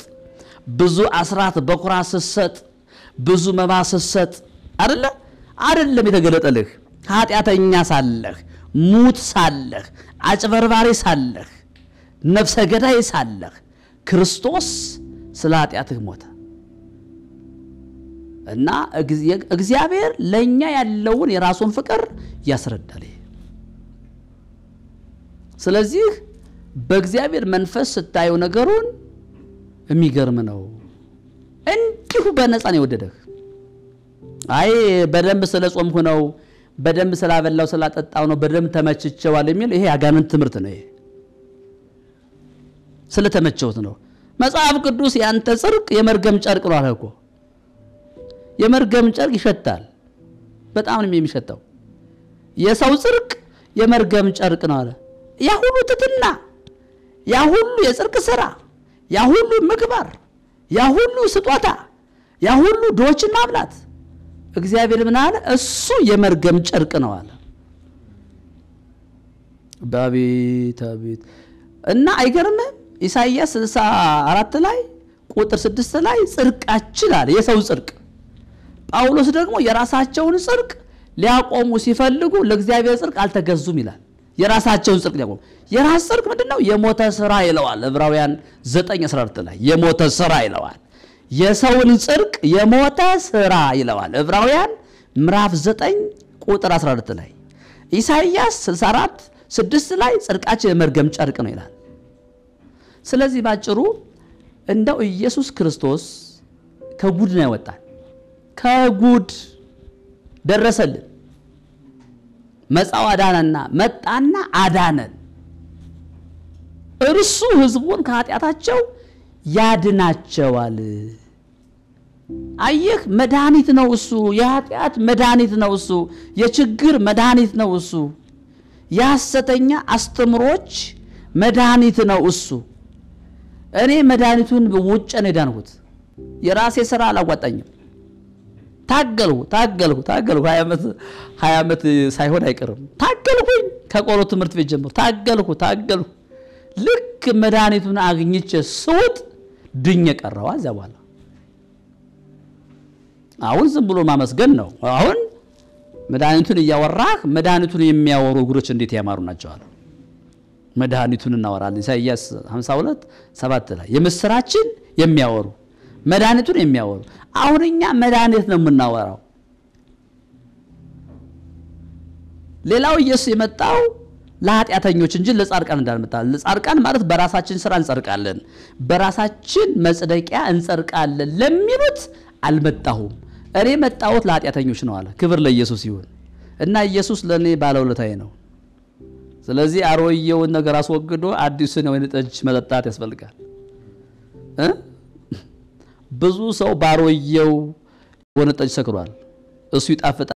ብዙ አስራት በኩራት ስሰጥ ብዙ መባ ስሰጥ አይደለም የተገለጠልህ ኃጢያተኛ ሳለህ ሙት ሳለህ አጭበርባሪ ሳለህ ነፍሰ ገዳይ ሳለህ ክርስቶስ ስለ ኃጢያትህ ሞተ እና እግዚአብሔር ለኛ ያለውን የራሱን ፍቅር ያስረዳል ስለዚህ በእግዚአብሔር መንፈስ ስታዩ ነገሩን የሚገርም ነው እንዲሁ በነፃ ነው የወደደህ አይ በደንብ ስለጾምኩ ነው በደንብ ስላበላው ስላጠጣው ነው በደንብ ተመችቼዋል የሚል ይሄ ያጋንንት ትምህርት ነው ይሄ ስለተመቸውት ነው መጽሐፍ ቅዱስ ያንተ ጽድቅ የመርገም ጨርቅ ነው አለ እኮ የመርገም ጨርቅ ይሸታል በጣም ነው የሚሸታው የሰው ጽድቅ የመርገም ጨርቅ ነው አለ ያ ሁሉ ትትና ያ ሁሉ የጽድቅ ሥራ ያ ሁሉ ምግባር ያ ሁሉ ስጦታ ያ ሁሉ ዶችን ማብላት እግዚአብሔር ምን አለ እሱ የመርገም ጨርቅ ነው አለ ባቤት እና አይገርምም ኢሳይያስ 64 ላይ ቁጥር 6 ላይ ጽድቃችን አለ የሰው ጽድቅ ጳውሎስ ደግሞ የራሳቸውን ጽድቅ ሊያቆሙ ሲፈልጉ ለእግዚአብሔር ጽድቅ አልተገዙም ይላል የራሳቸውን ጽድቅ ሊያቆሙ የራስ ጽድቅ ምንድነው የሞተ ሥራ ይለዋል ዕብራውያን 9:14 ላይ የሞተ ሥራ ይለዋል የሰውን ጽድቅ የሞተ ሥራ ይለዋል ዕብራውያን ምዕራፍ 9 ቁጥር 14 ላይ ኢሳይያስ 64:6 ላይ ጽድቃችን የመርገም ጨርቅ ነው ይላል ስለዚህ ባጭሩ እንደው ኢየሱስ ክርስቶስ ከጉድ ነው ያወጣን ከጉድ ደረሰልን መጻው አዳነና መጣና አዳነን እርሱ ህዝቡን ከኃጢያታቸው ያድናቸዋል አየህ መድኃኒት ነው እሱ የኃጢያት መድኃኒት ነው እሱ የችግር መድኃኒት ነው እሱ ያሰተኛ አስተምሮች መድኃኒት ነው እሱ እኔ መድኃኒቱን በውጭ ነው ዳንኩት የራሴ ሥራ አላዋጣኝም ታገልኩ 20 ዓመት ሳይሆን አይቀርም ታገልኩኝ ከቆሮ ትምህርት ቤት ጀምሮ ታገልኩ ልክ መድኃኒቱን አግኝቼ ስውጥ ድኝ ቀረዋ ዘባላ አሁን ዝም ብሎ ማመስገን ነው አሁን መድኃኒቱን ያወራህ መድኃኒቱን የሚያወሩ እግሮች እንዴት ያማሩ ናቸው አለ መድኃኒቱን እናወራለን ኢሳይያስ 52:7 ላይ የምስራችን የሚያወሩ መድኃኒቱን የሚያወሩ አሁንኛ መድኃኒት ነው የምናወራው ሌላው ኢየሱስ የመጣው ለኃጢአተኞች እንጂ ለጻድቃን እንዳልመጣ ለጻድቃን ማለት በራሳችን ስራ እንጸድቃለን በራሳችን መጽደቂያ እንጸድቃለን ለሚሉት አልመጣሁም እኔ መጣሁት ለኃጢአተኞች ነው አለ ክብር ለኢየሱስ ይሁን እና ኢየሱስ ለኔ ባለውለታዬ ነው ስለዚህ አሮየውን ነገር አስወግዶ አዲሱን ወይን ጠጅ መጠጣት ያስፈልጋል ብዙ ሰው ባሮየው ወይን ጠጅ ሰክሯል እሱ ይጣፍጣል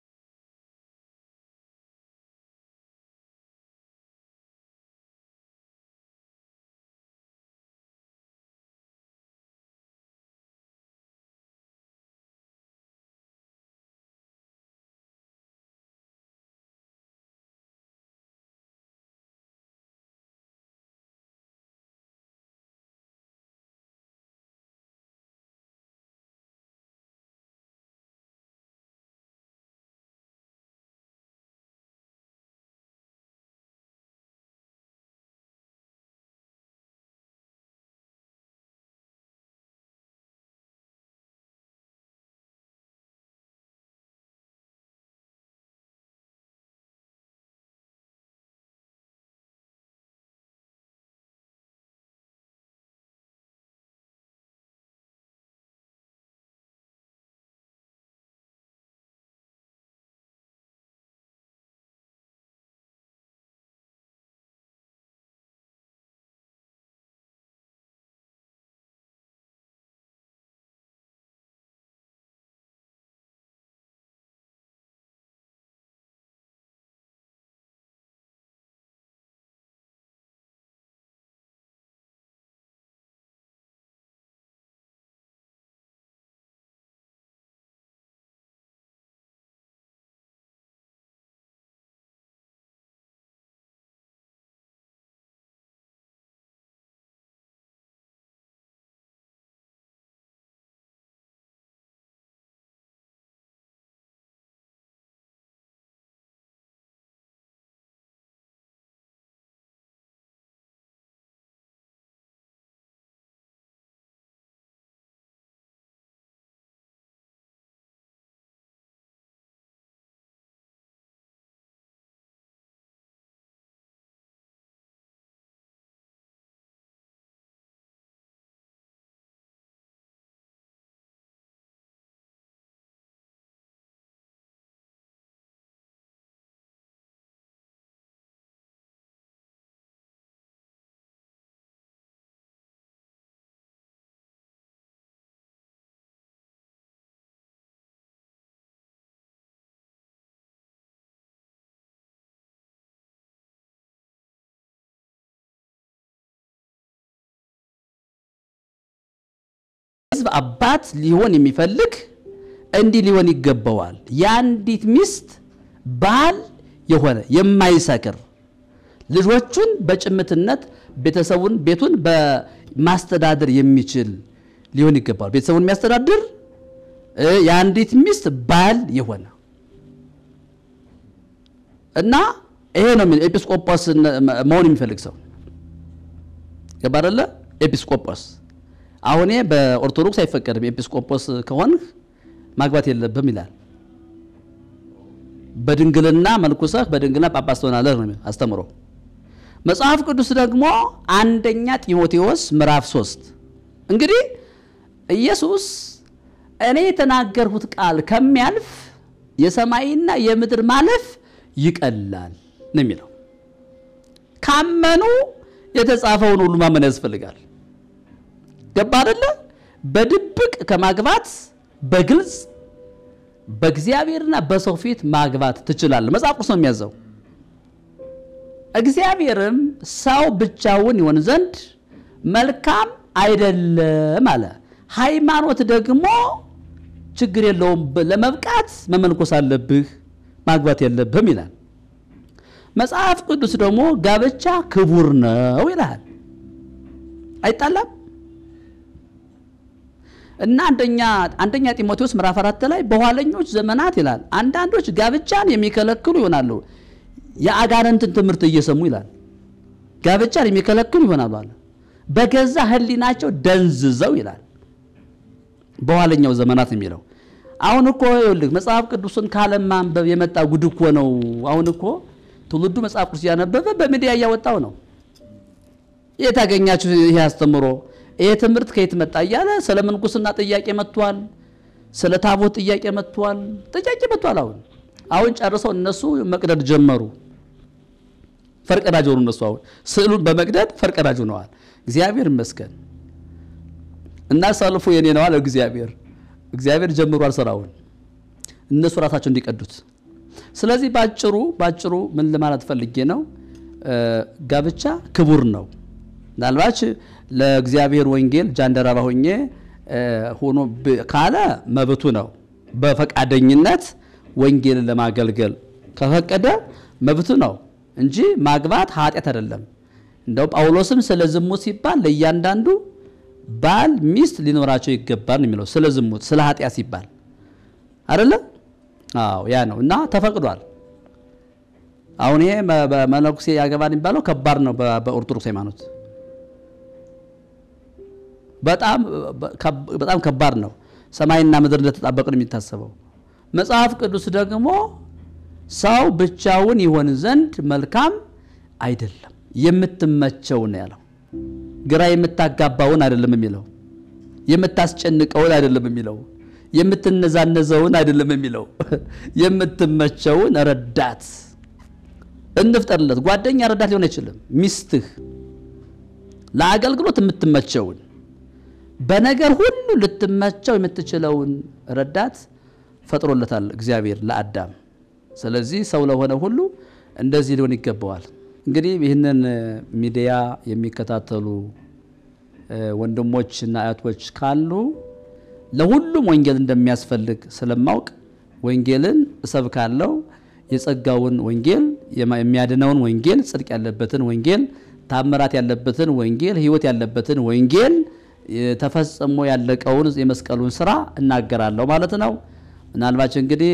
አባት ሊሆን የሚፈልግ እንዲ ሊሆን ይገባዋል ያንዲት ሚስት ባል የሆነ የማይሰክር ልጆቹን በጭምትነት ቤቱን በማስተዳደር የሚችል ሊሆን ይገባዋል ቤተሰቡን የሚያስተዳድር ያንዲት ሚስት ባል የሆነ እና ይሄ ነው ኤጲስቆጶስ መሆን የሚፈልግ ሰው ገባረለ ኤጲስቆጶስ አሁን በኦርቶዶክስ አይፈቀድም ኤጲስቆጶስ ከሆነ ማግባት የለበም ይላል በድንግልና መልኩሰህ በድንግልና ጳጳስ ሆናለህ ነው አስተምሮ መጽሐፍ ቅዱስ ደግሞ አንደኛ ጢሞቴዎስ ምዕራፍ 3 እንግዲህ ኢየሱስ እኔ የተናገርሁት ቃል ከሚያልፍ የሰማይና የምድር ማለፍ ይቀላል ነው የሚለው ካመኑ የተጻፈውን ሁሉ ማመን ያስፈልጋል ገባ አይደለ በድብቅ ከማግባት በግልጽ በእግዚአብሔርና በሰው ፊት ማግባት ትችላለህ መጽሐፍ ቅዱስ ነው የሚያዘው እግዚአብሔርም ሰው ብቻውን ይሆን ዘንድ መልካም አይደለም አለ ሃይማኖት ደግሞ ችግር የለውም ለመብቃት መመንኮስ አለብህ ማግባት የለብህም ይላል መጽሐፍ ቅዱስ ደግሞ ጋብቻ ክቡር ነው ይላል አይጣላም እና አንደኛ ጢሞቴዎስ ምዕራፍ 4 ላይ በኋለኞች ዘመናት ይላል አንዳንዶች ጋብቻን የሚከለክሉ ይሆናሉ የአጋንንትን ትምህርት እየሰሙ ይላል ጋብቻን የሚከለክሉ ይሆናሉ አለ በገዛ ህሊናቸው ደንዝዘው ይላል በኋለኛው ዘመናት የሚለው አሁን እኮ ይኸውልህ መጽሐፍ ቅዱስን ካለም ማንበብ የመጣ ጉድ እኮ ነው አሁን እኮ ትውልዱ መጽሐፍ ቅዱስ ያነበበ በሚዲያ ያወጣው ነው የታገኛችሁ ይሄ አስተምሮ ይሄ ትምህርት ከየት መጣ እያለ ስለ ምንኩስና ጥያቄ መጥቷል ስለ ታቦት ጥያቄ መጥቷል አሁን ጨርሰው እነሱ መቅደድ ጀመሩ ፈርቀዳጅ ሆኑ እነሱ አሁን ስዕሉን በመቅደድ ፈርቀዳጅ ሆነዋል እግዚአብሔር ይመስገን እና ሰልፉ የኔ ነው አለ እግዚአብሔር ጀምሯል ስራውን እነሱ ራሳቸው እንዲቀዱት ስለዚህ ባጭሩ ምን ለማለት ፈልጌ ነው ጋብቻ ክቡር ነው ምናልባት ለእግዚአብሔር ወንጌል ጃንደረባ ሆኖ ካለ መብቱ ነው በፈቃደኝነት ወንጌልን ለማገልገል ከፈቀደ መብቱ ነው እንጂ ማግባት ኃጢአት አይደለም እንደው ጳውሎስም ስለ ዝሙት ሲባል ለእያንዳንዱ ባል ሚስት ሊኖራቸው ይገባል የሚለው ስለ ዝሙት ስለ ኃጢአት ሲባል አይደለ አዎ ያ ነውና ተፈቅዷል አሁን ይሄ በመነኩሴ ያገባን የሚባለው ከባድ ነው በኦርቶዶክስ ሃይማኖት በጣም ከባድ ነው ሰማይና ምድር እንደተጣበቀ ነው የሚታሰበው መጽሐፍ ቅዱስ ደግሞ ሰው ብቻውን ይሆን ዘንድ መልካም አይደለም የምትመቸው ነው ያለው ግራ የምታጋባውን አይደለም የሚለው የምታስጨንቀውን አይደለም የሚለው የምትነዛነዘውን አይደለም የሚለው የምትመቸውን ረዳት እንፍጠርለት ጓደኛ ረዳት ሊሆን አይችልም ሚስትህ ለአገልግሎት የምትመቸውን በነገር ሁሉ ልትመቸው የምትችለውን ረዳት ፈጥሮለታል እግዚአብሔር ለአዳም ስለዚህ ሰው ለሆነ ሁሉ እንደዚህ ሊሆን ይገባዋል እንግዲህ ይህንን ሚዲያ የሚከታተሉ ወንድሞችና አያቶች ካሉ ለሁሉም ወንጌል እንደሚያስፈልግ ስለማውቅ ወንጌልን እሰብካለሁ የጸጋውን ወንጌል የሚያድነውን ወንጌል ጽድቅ ያለበትን ወንጌል ታምራት ያለበትን ወንጌል ህይወት ያለበትን ወንጌል ተፈጽሞ ያለቀውን የመስቀሉን ስራ እናገራለሁ ማለት ነው ምናልባት እንግዲህ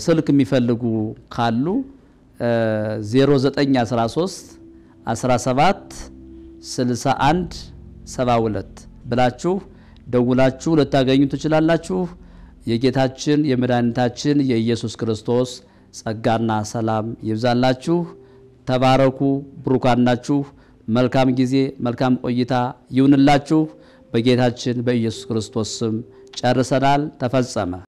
ስልክ የሚፈልጉ ካሉ 0913 17 61 72 ብላችሁ ደውላችሁ ልታገኙ ትችላላችሁ የጌታችን የመድኃኒታችን የኢየሱስ ክርስቶስ ጸጋና ሰላም ይብዛላችሁ ተባረኩ ብሩካን ናችሁ መልካም ጊዜ መልካም ቆይታ ይሁንላችሁ በጌታችን በኢየሱስ ክርስቶስ ስም ጨርሰናል ተፈጸመ